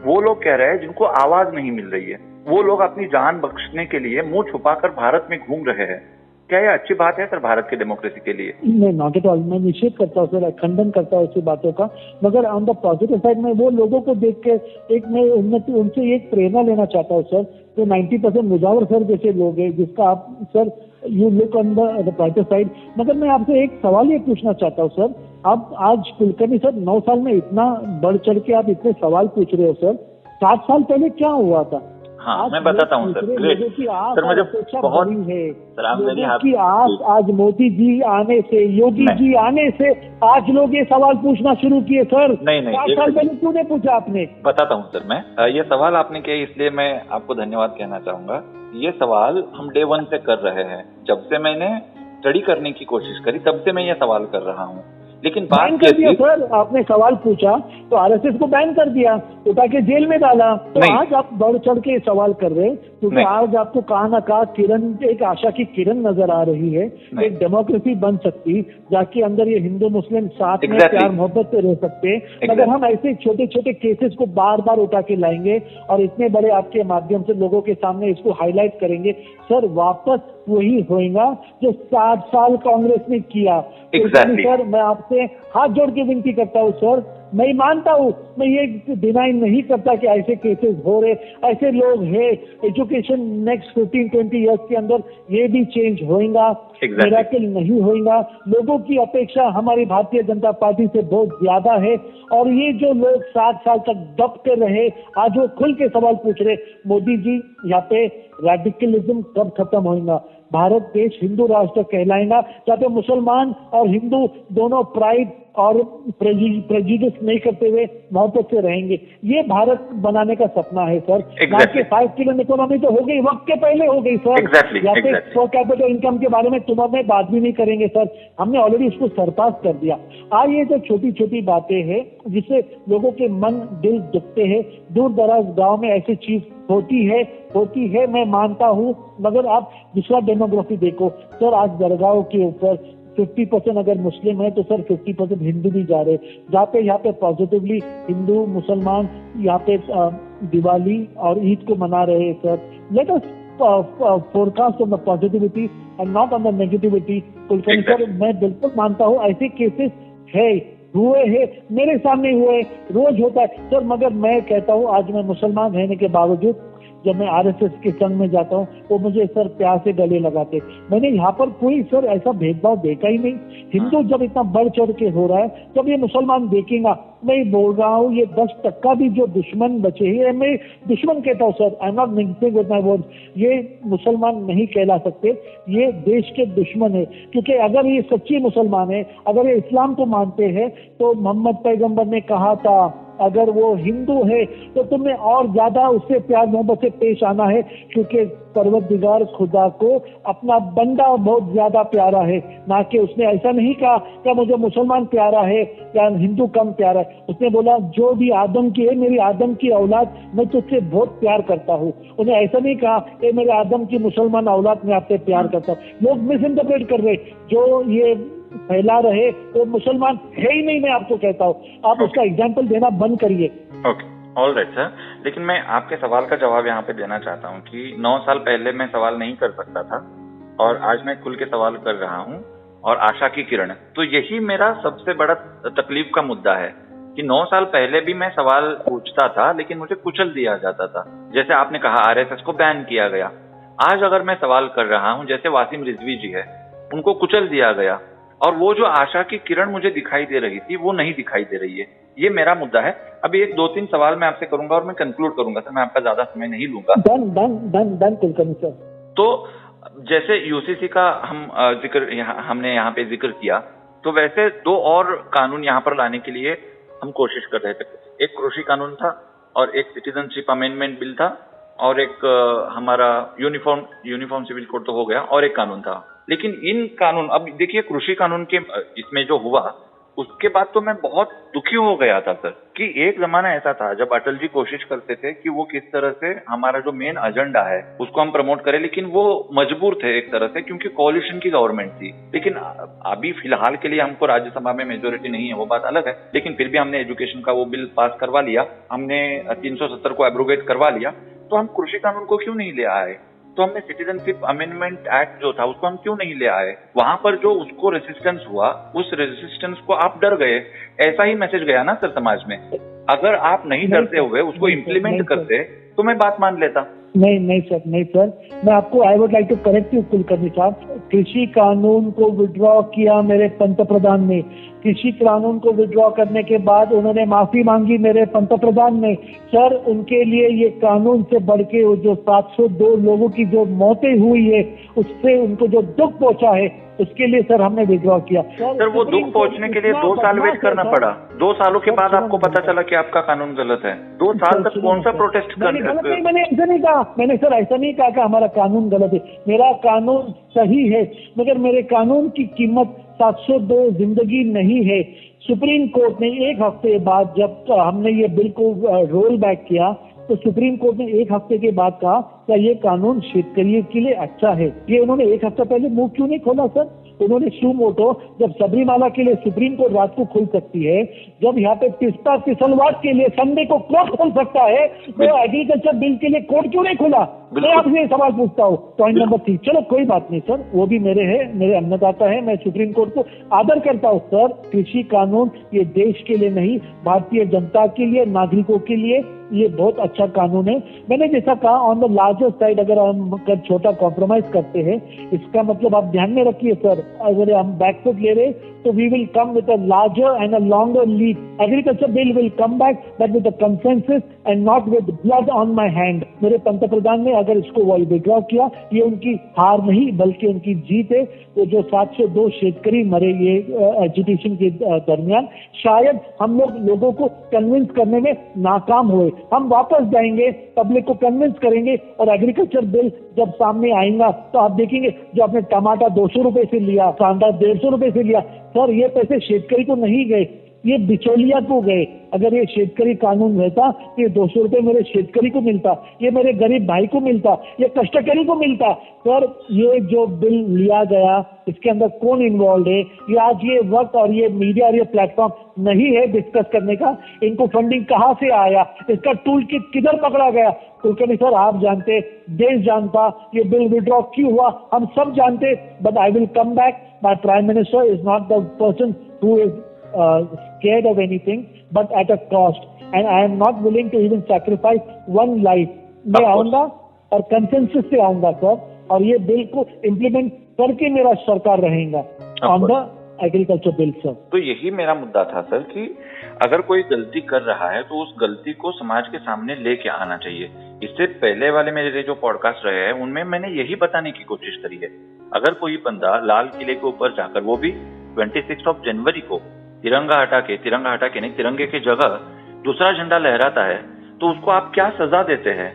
वो लोग कह रहे हैं जिनको आवाज नहीं मिल रही है। वो लोग अपनी जान बख्शने के लिए मुंह छुपाकर भारत में घूम रहे हैं। क्या ये अच्छी बात है सर भारत की डेमोक्रेसी के लिए? नहीं, नॉट एट ऑल। मैं निषेध करता हूँ सर, खंडन करता हूँ ऐसी बातों का। मगर ऑन द पॉजिटिव साइड में वो लोगों को देख के एक मैं उनसे एक प्रेरणा लेना चाहता हूँ सर। जो 90% मुजावर सर जैसे लोग हैं, जिसका आप sir you look on the positive side. मगर मैं आपसे एक सवाल ये पूछना चाहता हूँ सर, आप आज कुलकर्णी सर 9 साल में इतना बढ़ चढ़ के आप इतने सवाल पूछ रहे हो सर। 7 साल पहले क्या हुआ था? हाँ, मैं बताता हूँ सर। ग्रेट सर, मुझे बहुत आज मोदी जी आने से, योगी जी आने से आज लोग ये सवाल पूछना शुरू किए सर। नहीं 7 साल पहले क्यों नहीं पूछा आपने? बताता हूँ सर। मैं ये सवाल आपने किया इसलिए मैं आपको धन्यवाद कहना चाहूंगा। ये सवाल हम डे 1 से कर रहे हैं। जब से मैंने स्टडी करने की कोशिश करी तब से मैं ये सवाल कर रहा हूँ। लेकिन बैन कर दिया सर, आपने सवाल पूछा तो आरएसएस को बैन कर दिया, उठा के जेल में डाला। तो आज आप बढ़ चढ़ के सवाल कर रहे हैं क्योंकि आज आपको कहा ना कहा किरण, एक आशा की किरण नजर आ रही है, एक डेमोक्रेसी बन सकती जाके अंदर ये हिंदू मुस्लिम साथ में प्यार मोहब्बत से रह सकते। अगर हम ऐसे छोटे छोटे केसेस को बार बार उठा के लाएंगे और इतने बड़े आपके माध्यम से लोगों के सामने इसको हाईलाइट करेंगे, सर वापस वही होएगा जो 60 साल कांग्रेस ने किया। सर मैं आपसे हाथ जोड़ के विनती करता हूँ सर, मैं मानता हूँ, मैं ये डिनाई नहीं करता कि ऐसे केसेस हो रहे, ऐसे लोग हैं। एजुकेशन नेक्स्ट 15-20 इयर्स के अंदर ये भी चेंज होएगा, मिरेकल नहीं होएगा। लोगों की अपेक्षा हमारी भारतीय जनता पार्टी से बहुत ज्यादा है और ये जो लोग 60 साल तक दब कर रहे, आज वो खुल के सवाल पूछ रहे, मोदी जी यहाँ पे रेडिकलिज्म कब खत्म होएगा? भारत देश हिंदू राष्ट्र कहलाएगा जहाँ पे मुसलमान और हिंदू दोनों प्राइड और प्रेजुडिस नहीं करते हुए मोहब्बत से रहेंगे। ये भारत बनाने का सपना है सर। के 5 ट्रिलियन इकोनॉमी तो हो गई, वक्त के पहले हो गई सर। या फिर पर कैपिटा इनकम के बारे में तुम्हारे बात भी नहीं करेंगे सर, हमने ऑलरेडी इसको सरपास कर दिया। आज ये जो छोटी छोटी बातें हैं जिससे लोगों के मन दिल दुखते हैं, दूर दराज गाँव में ऐसी चीज होती है मैं मानता हूँ, मगर आप दूसरा डेमोग्राफी देखो सर। आज दरगाहों के ऊपर 50% अगर मुस्लिम है तो सर 50% हिंदू भी जा रहे, जहाँ पे पॉजिटिवली हिंदू मुसलमान यहाँ पे दिवाली और ईद को मना रहे हैं sir. Let us forecast on the positivity and not on the negativity. Kulkarni sir मैं बिल्कुल मानता हूँ ऐसे केसेस है, हुए हैं, मेरे सामने हुए, रोज होता है सर। मगर मैं कहता हूँ आज मैं मुसलमान रहने के बावजूद जब मैं आरएसएस के संग में जाता हूँ वो मुझे सर प्यार से गले लगाते। मैंने यहाँ पर कोई सर ऐसा भेदभाव देखा ही नहीं। हिंदू जब इतना बढ़ चढ़ के हो रहा है, जब ये मुसलमान देखेगा, मैं बोल रहा हूँ ये 10% भी जो दुश्मन बचे हैं, मैं दुश्मन कहता हूँ sir, I am not mixing with my words, ये मुसलमान नहीं कहला सकते, ये देश के दुश्मन है। क्योंकि अगर ये सच्ची मुसलमान है, अगर ये इस्लाम को मानते हैं तो मोहम्मद पैगंबर ने कहा था अगर वो हिंदू है तो तुम्हें और ज्यादा उससे प्यार मोहब्बत से पेश आना है, क्योंकि परवरदिगार खुदा को अपना बंदा बहुत ज्यादा प्यारा है। ना कि उसने ऐसा नहीं कहा कि मुझे मुसलमान प्यारा है या हिंदू कम प्यारा है, उसने बोला जो भी आदम की है, मेरी आदम की औलाद, मैं तुझसे बहुत प्यार करता हूँ। उन्हें ऐसा नहीं कहा कि मेरे आदम की मुसलमान औलाद में आपसे प्यार करता हूँ। लोग मिस इंटरप्रेट कर रहे, जो ये फैला रहे तो मुसलमान है ही नहीं, मैं आपको कहता हूँ। आप उसका एग्जाम्पल देना बंद करिए। Okay, all right sir. लेकिन मैं आपके सवाल का जवाब यहाँ पे देना चाहता हूँ कि 9 साल पहले मैं सवाल नहीं कर सकता था और आज मैं खुल के सवाल कर रहा हूँ और आशा की किरण। तो यही मेरा सबसे बड़ा तकलीफ का मुद्दा है कि 9 साल पहले भी मैं सवाल पूछता था लेकिन मुझे कुचल दिया जाता था। जैसे आपने कहा आरएसएस को बैन किया गया, आज अगर मैं सवाल कर रहा हूँ जैसे वासिम रिजवी जी है, उनको कुचल दिया गया और वो जो आशा की किरण मुझे दिखाई दे रही थी वो नहीं दिखाई दे रही है। ये मेरा मुद्दा है। अभी 1-2-3 सवाल मैं आपसे करूंगा और मैं कंक्लूड करूंगा सर, मैं आपका ज्यादा समय नहीं लूंगा। Done Kulkarni sir. तो जैसे यूसीसी का हमने यहाँ पे जिक्र किया, तो वैसे 2 और कानून यहाँ पर लाने के लिए हम कोशिश कर रहे थे। एक कृषि कानून था और एक सिटीजनशिप अमेंडमेंट बिल था और एक हमारा यूनिफॉर्म सिविल कोड तो हो गया और एक कानून था। लेकिन इन कानून, अब देखिए कृषि कानून के इसमें जो हुआ उसके बाद तो मैं बहुत दुखी हो गया था सर, कि एक जमाना ऐसा था जब अटल जी कोशिश करते थे कि वो किस तरह से हमारा जो मेन एजेंडा है उसको हम प्रमोट करें, लेकिन वो मजबूर थे एक तरह से क्योंकि कोalition की गवर्नमेंट थी। लेकिन अभी फिलहाल के लिए हमको राज्यसभा में मेजोरिटी नहीं है, वो बात अलग है, लेकिन फिर भी हमने एजुकेशन का वो बिल पास करवा लिया, हमने 370 को एब्रोगेट करवा लिया। तो हम कृषि कानून को क्यों नहीं ले आए? तो हमने सिटीजनशिप अमेंडमेंट एक्ट जो था उसको हम क्यों नहीं ले आए? वहां पर जो उसको रेजिस्टेंस हुआ, उस रेजिस्टेंस को आप डर गए, ऐसा ही मैसेज गया ना सर समाज में। अगर आप नहीं डरते हुए उसको इम्प्लीमेंट करते तो मैं बात मान लेता। नहीं सर, मैं आपको I would like to correct you Kulkarni साहब। कृषि कानून को विड्रॉ किया मेरे पंतप्रधान ने, कृषि कानून को विड्रॉ करने के बाद उन्होंने माफी मांगी मेरे पंतप्रधान ने। सर उनके लिए ये कानून से बढ़ के जो 702 लोगों की जो मौतें हुई है उससे उनको जो दुख पहुंचा है उसके लिए सर हमने विड्रॉ किया। सर वो दुख पहुंचने के लिए 2 साल वेट करना पड़ा। 2 सालों के बाद आपको पता चला कि आपका कानून गलत है। 2 साल तक कौन सा प्रोटेस्ट मैंने ऐसा नहीं कहा, मैंने सर ऐसा नहीं कहा कि हमारा कानून गलत है, मेरा कानून सही है, मगर मेरे कानून की कीमत 702 जिंदगी नहीं है। सुप्रीम कोर्ट ने एक हफ्ते बाद जब हमने ये बिल को रोल बैक किया तो सुप्रीम कोर्ट ने एक हफ्ते के बाद कहा क्या ये कानून शेतकरी के लिए अच्छा है। ये उन्होंने एक हफ्ता पहले मुंह क्यों नहीं खोला सर? उन्होंने शू मोटो जब सबरीमाला के लिए सुप्रीम कोर्ट रात को खुल सकती है, जब यहाँ पे तिस्ता तिसलवाट के लिए संडे को कोर्ट खुल सकता है, तो एग्रीकल्चर बिल के लिए कोर्ट क्यों नहीं खुला? मैं आपसे ये सवाल पूछता हूँ। पॉइंट नंबर 3, चलो कोई बात नहीं सर, वो भी मेरे अन्नदाता है, मैं सुप्रीम कोर्ट को आदर करता हूँ सर। कृषि कानून ये देश के लिए नहीं, भारतीय जनता के लिए, नागरिकों के लिए ये बहुत अच्छा कानून है। मैंने जैसा कहा ऑन द लार्जर साइड अगर हम छोटा कॉम्प्रोमाइज करते हैं, इसका मतलब आप ध्यान में रखिए सर, अगर हम बैकफुट ले रहे तो we will come with a larger and a longer lead. Agriculture bill will come back but with a consensus and not with blood on my hand. मेरे पंतप्रधान ने अगर इसको विड्रॉ किया, ये उनकी हार नहीं बल्कि उनकी जीत है। तो जो 702 शेतकरी मरे ये एजुकेशन के दरमियान, शायद हम लोगों को कन्विंस करने में नाकाम हुए। हम वापस जाएंगे, पब्लिक को कन्विंस करेंगे और एग्रीकल्चर बिल जब सामने आएगा तो आप देखेंगे जो आपने टमाटर 200 रुपए से लिया, कांदा 150 रुपए से लिया, सर ये पैसे शेतकरी को नहीं गए, ये बिचौलिया को गए। अगर ये शेतकरी कानून रहता तो ये 200 रुपए मेरे शेतकरी को मिलता, ये मेरे गरीब भाई को मिलता, ये कष्टकरी को मिलता। सर ये जो बिल लिया गया इसके अंदर कौन इन्वॉल्व है, ये आज ये वक्त और ये मीडिया और ये प्लेटफॉर्म नहीं है डिस्कस करने का। इनको फंडिंग कहाँ से आया, इसका टूल किट किधर पकड़ा गया? कुलकर्णी सर आप जानते, देश जानता, ये बिल विड्रॉ क्यों हुआ हम सब जानते। But I will come back, my prime minister is not the person who is scared of anything but at a cost, and I am not willing to even sacrifice one life. मैं आऊंगा और consensus से आऊंगा sir, और ये bill को implement करके मेरा सरकार रहेगा on the agriculture bill sir. तो यही मेरा मुद्दा था सर कि अगर कोई गलती कर रहा है तो उस गलती को समाज के सामने लेके आना चाहिए। इससे पहले वाले मेरे जो पॉडकास्ट रहे हैं उनमें मैंने यही बताने की कोशिश करी है, अगर कोई बंदा लाल किले के ऊपर जाकर, वो भी 26 जनवरी को तिरंगा हटा के नहीं, तिरंगे की जगह दूसरा झंडा लहराता है, तो उसको आप क्या सजा देते हैं?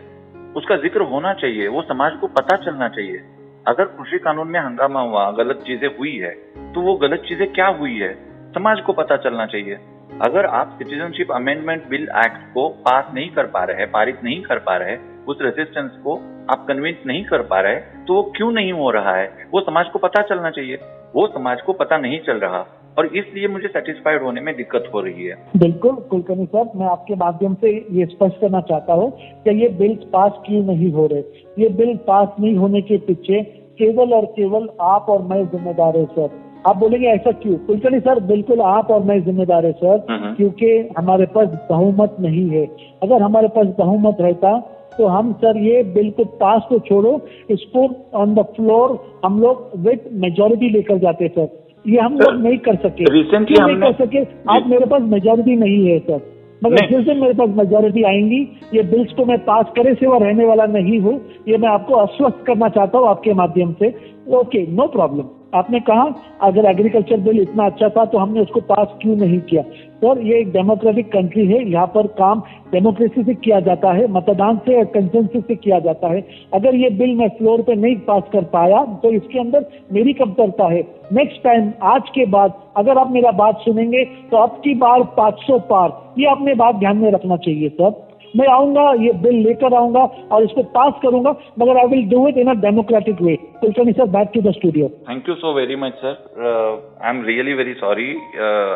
उसका जिक्र होना चाहिए, वो समाज को पता चलना चाहिए। अगर कृषि कानून में हंगामा हुआ, गलत चीजें हुई है, तो वो गलत चीजें क्या हुई है समाज को पता चलना चाहिए। अगर आप सिटीजनशिप अमेंडमेंट बिल एक्ट को पास नहीं कर पा रहे, पारित नहीं कर पा रहे, उस रेजिस्टेंस को आप कन्विंस नहीं कर पा रहे, तो वो क्यों नहीं हो रहा है वो समाज को पता चलना चाहिए। वो समाज को पता नहीं चल रहा और इसलिए मुझे सेटिस्फाइड होने में दिक्कत हो रही है। बिल्कुल कुलकर्णी साहब, मैं आपके माध्यम से ये स्पष्ट करना चाहता हूँ कि ये बिल पास क्यों नहीं हो रहे। ये बिल पास नहीं होने के पीछे केवल और केवल आप और मैं जिम्मेदार है सर। आप बोलेंगे ऐसा क्यों? कुलकर्णी सर बिल्कुल आप और मैं जिम्मेदार है सर, क्योंकि हमारे पास बहुमत नहीं है। अगर हमारे पास बहुमत रहता तो हम सर ये बिल को पास तो छोड़ो, इसको ऑन द फ्लोर हम लोग विद मेजोरिटी लेकर जाते सर। ये हम लोग नहीं कर सके। रिसेंटली नहीं कर सके, आज मेरे पास मेजोरिटी नहीं है सर, मगर जिस दिन मेरे पास मेजोरिटी आएंगी ये बिल्स को मैं पास करे से और रहने वाला नहीं हूँ, ये मैं आपको आश्वस्त करना चाहता हूँ आपके माध्यम से। Okay, no problem. आपने कहा अगर एग्रीकल्चर बिल इतना अच्छा था तो हमने उसको पास क्यों नहीं किया? सर ये एक डेमोक्रेटिक कंट्री है, यहाँ पर काम डेमोक्रेसी से किया जाता है, मतदान से और कंसेंसस से किया जाता है। अगर ये बिल मैं फ्लोर पे नहीं पास कर पाया तो इसके अंदर मेरी कमतरता है। नेक्स्ट टाइम आज के बाद अगर आप मेरा बात सुनेंगे तो अब की बार 500 पार, ये अपने बात ध्यान में रखना चाहिए सर। मैं आऊंगा, ये बिल लेकर आऊंगा और इसको पास करूंगा, मगर I will do it in a democratic way. Kulkarni sir, back to the studio. Thank you so very much sir. I am really very sorry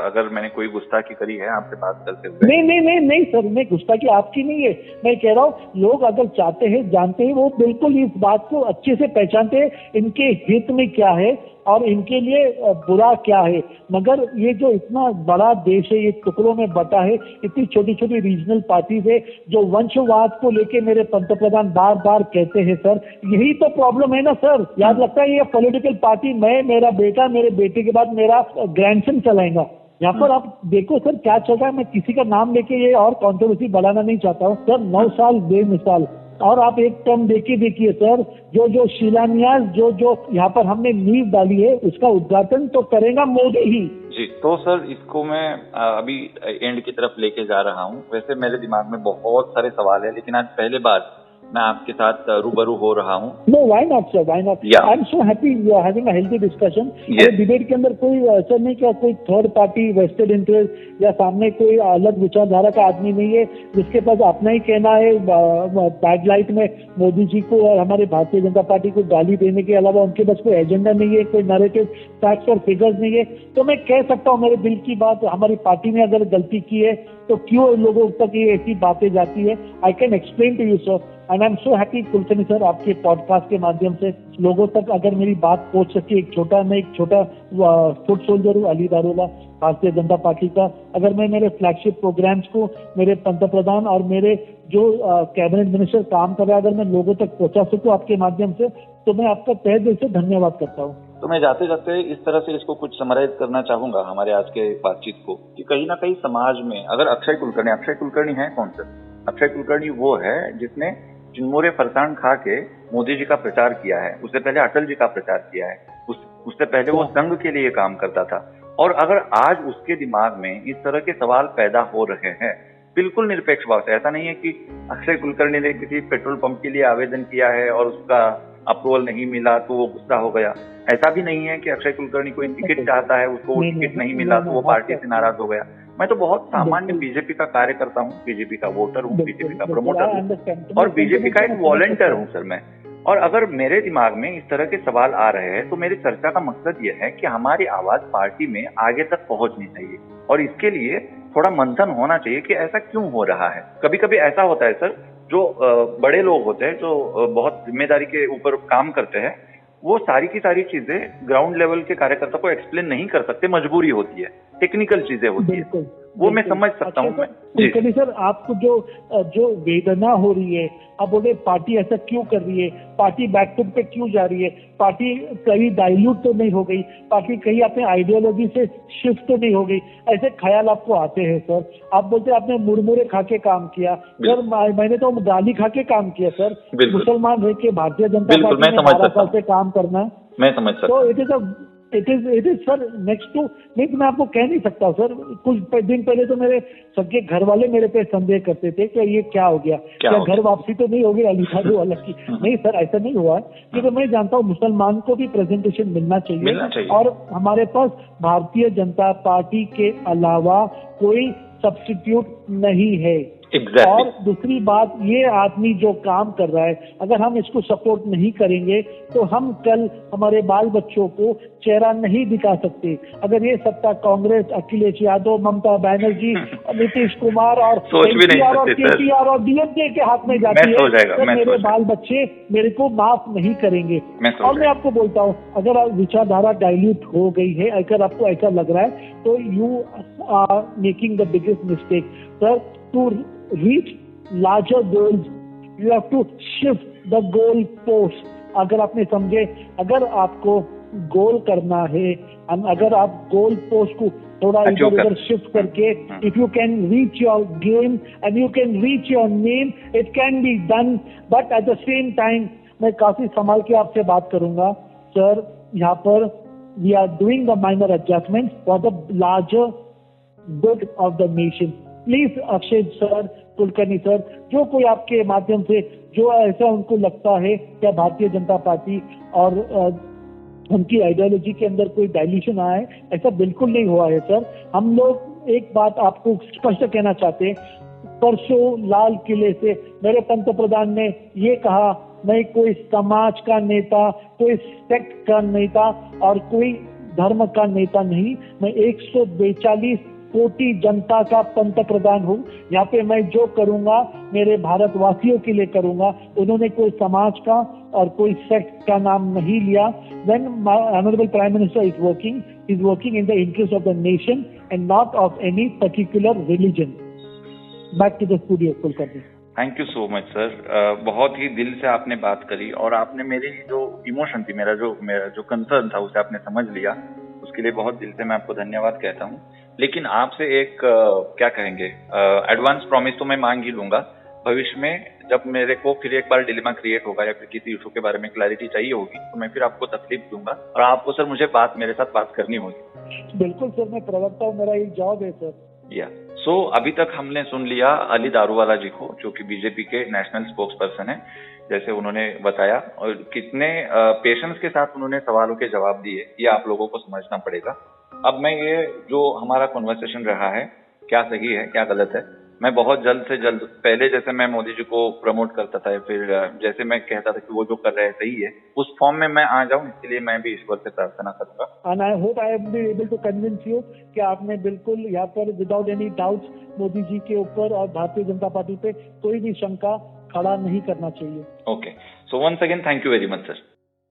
अगर मैंने कोई गुस्ताखी करी है आपसे बात करते हुए। नहीं सर, मैं गुस्ताखी आपकी नहीं है। मैं कह रहा हूँ लोग अगर चाहते हैं, जानते हैं, वो बिल्कुल इस बात को अच्छे से पहचानते हैं इनके हित में क्या है और इनके लिए बुरा क्या है। मगर ये जो इतना बड़ा देश है, ये टुकड़ों में बटा है, इतनी छोटी छोटी रीजनल पार्टीज है जो वंशवाद को लेके मेरे पंतप्रधान बार बार कहते हैं सर, यही तो प्रॉब्लम है ना सर। याद लगता है ये पॉलिटिकल पार्टी मैं, मेरा बेटा, मेरे बेटे के बाद मेरा ग्रैंडसन चलाएगा। यहाँ पर आप देखो सर क्या चल रहा है। मैं किसी का नाम लेके ये और कंट्रोवर्सी बढ़ाना नहीं चाहता हूँ सर। 9 साल बेमिसाल, और आप एक टर्म देखिए सर, जो शिलान्यास जो यहाँ पर हमने नींव डाली है उसका उद्घाटन तो करेगा मोदी ही जी। तो सर इसको मैं अभी एंड की तरफ लेके जा रहा हूँ। वैसे मेरे दिमाग में बहुत सारे सवाल है, लेकिन आज पहले बार मैं आपके साथ रूबरू हो रहा हूँ। No, why not, sir? Why not? Yeah. I'm so happy you are having a healthy discussion. Yes. Debate के अंदर कोई ऐसा नहीं कि कोई थर्ड पार्टी वेस्टेड इंटरेस्ट या सामने कोई अलग विचारधारा का आदमी नहीं है जिसके पास अपना ही कहना है बैड लाइट में मोदी जी को और हमारे भारतीय जनता पार्टी को गाली देने के अलावा उनके पास कोई एजेंडा नहीं है, कोई नैरेटिव फैक्ट्स और फिगर्स नहीं है। तो मैं कह सकता हूँ मेरे दिल की बात, हमारी पार्टी ने अगर गलती की है तो क्यों लोगों तक ये ऐसी बातें जाती है। I can explain to you sir and I am so happy Kulkarni sir, आपके पॉडकास्ट के माध्यम से लोगों तक अगर मेरी बात पहुंच सके। एक छोटा फुट सोल्जर हूँ अली दारोला भारतीय जनता पार्टी का। अगर मैं मेरे फ्लैगशिप प्रोग्राम्स को मेरे पंतप्रधान और मेरे जो कैबिनेट मिनिस्टर काम कर रहा है अगर मैं लोगों तक पहुंचा सकूं आपके माध्यम से तो मैं आपका तहे दिल से धन्यवाद करता हूँ। तो मैं जाते जाते इस तरह से इसको कुछ समराइज करना चाहूंगा हमारे आज के बातचीत को कि कहीं ना कहीं समाज में अगर अक्षय कुलकर्णी है कौन सर? अक्षय कुलकर्णी वो है जिसने चिन्मोरे फरसान खा के मोदी जी का प्रचार किया है, उससे पहले अटल जी का प्रचार किया है, उससे पहले वो संघ के लिए काम करता था। और अगर आज उसके दिमाग में इस तरह के सवाल पैदा हो रहे हैं बिल्कुल निरपेक्ष भाव से, ऐसा नहीं है कि अक्षय कुलकर्णी ने किसी पेट्रोल पंप के लिए आवेदन किया है और उसका अप्रूवल नहीं मिला तो वो गुस्सा हो गया, ऐसा भी नहीं है कि अक्षय कुलकर्णी कोई टिकट चाहता है उसको टिकट नहीं मिला तो वो पार्टी से नाराज हो गया। मैं तो बहुत सामान्य बीजेपी का कार्यकर्ता हूँ, बीजेपी का वोटर हूँ, बीजेपी का प्रमोटर हूँ और बीजेपी का एक वॉलंटियर हूँ सर मैं। और अगर मेरे दिमाग में इस तरह के सवाल आ रहे हैं तो मेरी चर्चा का मकसद ये है कि हमारी आवाज पार्टी में आगे तक पहुंचनी चाहिए और इसके लिए थोड़ा मंथन होना चाहिए कि ऐसा क्यों हो रहा है। कभी कभी ऐसा होता है सर, जो बड़े लोग होते हैं जो बहुत जिम्मेदारी के ऊपर काम करते हैं वो सारी की सारी चीजें ग्राउंड लेवल के कार्यकर्ता को एक्सप्लेन नहीं कर सकते, मजबूरी होती है, टेक्निकल चीजें होती है, वो मैं समझ सकता हूँ। कुलकर्णी सर आपको जो वेदना हो रही है, आप बोले पार्टी ऐसा क्यों कर रही है, पार्टी बैकफुट पे क्यों जा रही है, पार्टी कहीं डाइल्यूट तो नहीं हो गई, पार्टी कहीं अपने आइडियोलॉजी से शिफ्ट तो नहीं हो गई, ऐसे ख्याल आपको आते हैं सर। आप बोलते आपने मुरमुरे खा के काम किया सर, मैंने तो गाली खा के काम किया सर। मुसलमान रह के भारतीय जनता पार्टी में 12 साल से काम करना, मैं समझ सकता तो it is sir next to नहीं, मैं आपको कह नहीं सकता सर। कुछ दिन पहले तो मेरे सबके घर वाले मेरे पे संदेह करते थे कि ये क्या हो गया, क्या घर वापसी तो नहीं होगी अली खादू अलग की। नहीं सर ऐसा नहीं हुआ, क्योंकि मैं जानता हूँ मुसलमान को भी प्रेजेंटेशन मिलना चाहिए और हमारे पास भारतीय जनता पार्टी के अलावा कोई सब्स्टिट्यूट नहीं है। Exactly. और दूसरी बात, ये आदमी जो काम कर रहा है अगर हम इसको सपोर्ट नहीं करेंगे तो हम कल हमारे बाल बच्चों को चेहरा नहीं दिखा सकते। अगर ये सत्ता कांग्रेस, अखिलेश यादव, ममता बनर्जी, नीतीश कुमार और केसीआर और डीएमके के हाथ में जाती है तो मेरे बाल बच्चे मेरे को माफ नहीं करेंगे। और मैं आपको बोलता हूँ अगर विचारधारा डाइल्यूट हो गई है, अगर आपको ऐसा लग रहा है तो you are making the biggest mistake sir. To reach larger goals, you have to shift the goal post. अगर आपने समझे, अगर आपको गोल करना है, अगर आप गोल पोस्ट को थोड़ा इधर उधर शिफ्ट करके, if you can reach your game and you can reach your name, it can be done. But at the same time, मैं काफी संभाल के आपसे बात करूंगा सर। यहाँ पर we are doing the minor adjustments for the larger good of the nation. Please Akshay sir, Kulkarni sir, जो कोई आपके माध्यम से जो ऐसा उनको लगता है क्या भारतीय जनता पार्टी और उनकी आइडियोलॉजी के अंदर कोई डाइल्यूशन आया है, ऐसा बिल्कुल नहीं हुआ है सर। हम लोग एक बात आपको स्पष्ट कहना चाहते हैं, परसों लाल किले से मेरे पंतप्रधान ने ये कहा, मैं कोई समाज का नेता, कोई सेक्ट का नेता और कोई धर्म का नेता नहीं, मैं 142 कोटि जनता का पंतप्रधान हूँ। यहाँ पे मैं जो करूंगा मेरे भारतवासियों के लिए करूंगा। उन्होंने कोई समाज का और कोई सेक्ट का नाम नहीं लिया। When my honorable Prime Minister is working in the interest of the nation and not of any particular religion. Back to the studio, Kulkarni. Thank you so much sir. बहुत ही दिल से आपने बात करी और आपने मेरी जो इमोशन थी, मेरा जो कंसर्न था उसे आपने समझ लिया, उसके लिए बहुत दिल से मैं आपको धन्यवाद कहता हूँ। लेकिन आपसे एक क्या कहेंगे एडवांस प्रॉमिस तो मैं मांग ही लूंगा, भविष्य में जब मेरे को फिर एक बार डिलेमा क्रिएट होगा या फिर किसी इशू के बारे में क्लैरिटी चाहिए होगी तो मैं फिर आपको तकलीफ दूंगा और आपको सर मुझे मेरे साथ बात करनी होगी। बिल्कुल सर, मैं प्रवक्ता हूँ, मेरा एक जॉब है सर। या सो अभी तक हमने सुन लिया अली दारूवाला जी को, जो कि बीजेपी के नेशनल स्पोक्स पर्सन है, जैसे उन्होंने बताया, और कितने पेशेंस के साथ उन्होंने सवालों के जवाब दिए, ये आप लोगों को समझना पड़ेगा। अब मैं ये जो हमारा कॉन्वर्सेशन रहा है, क्या सही है क्या गलत है, मैं बहुत जल्द से जल्द, पहले जैसे मैं मोदी जी को प्रमोट करता था, फिर जैसे मैं कहता था कि वो जो कर रहे हैं सही है, उस फॉर्म में मैं आ जाऊं, इसके लिए मैं भी ईश्वर से प्रार्थना करूंगा। And I hope I have been able to convince you कि आपने बिल्कुल यहाँ पर without any doubts Modi ji के ऊपर और भारतीय जनता पार्टी पे कोई भी शंका खड़ा नहीं करना चाहिए। Okay, so once again thank you very much sir.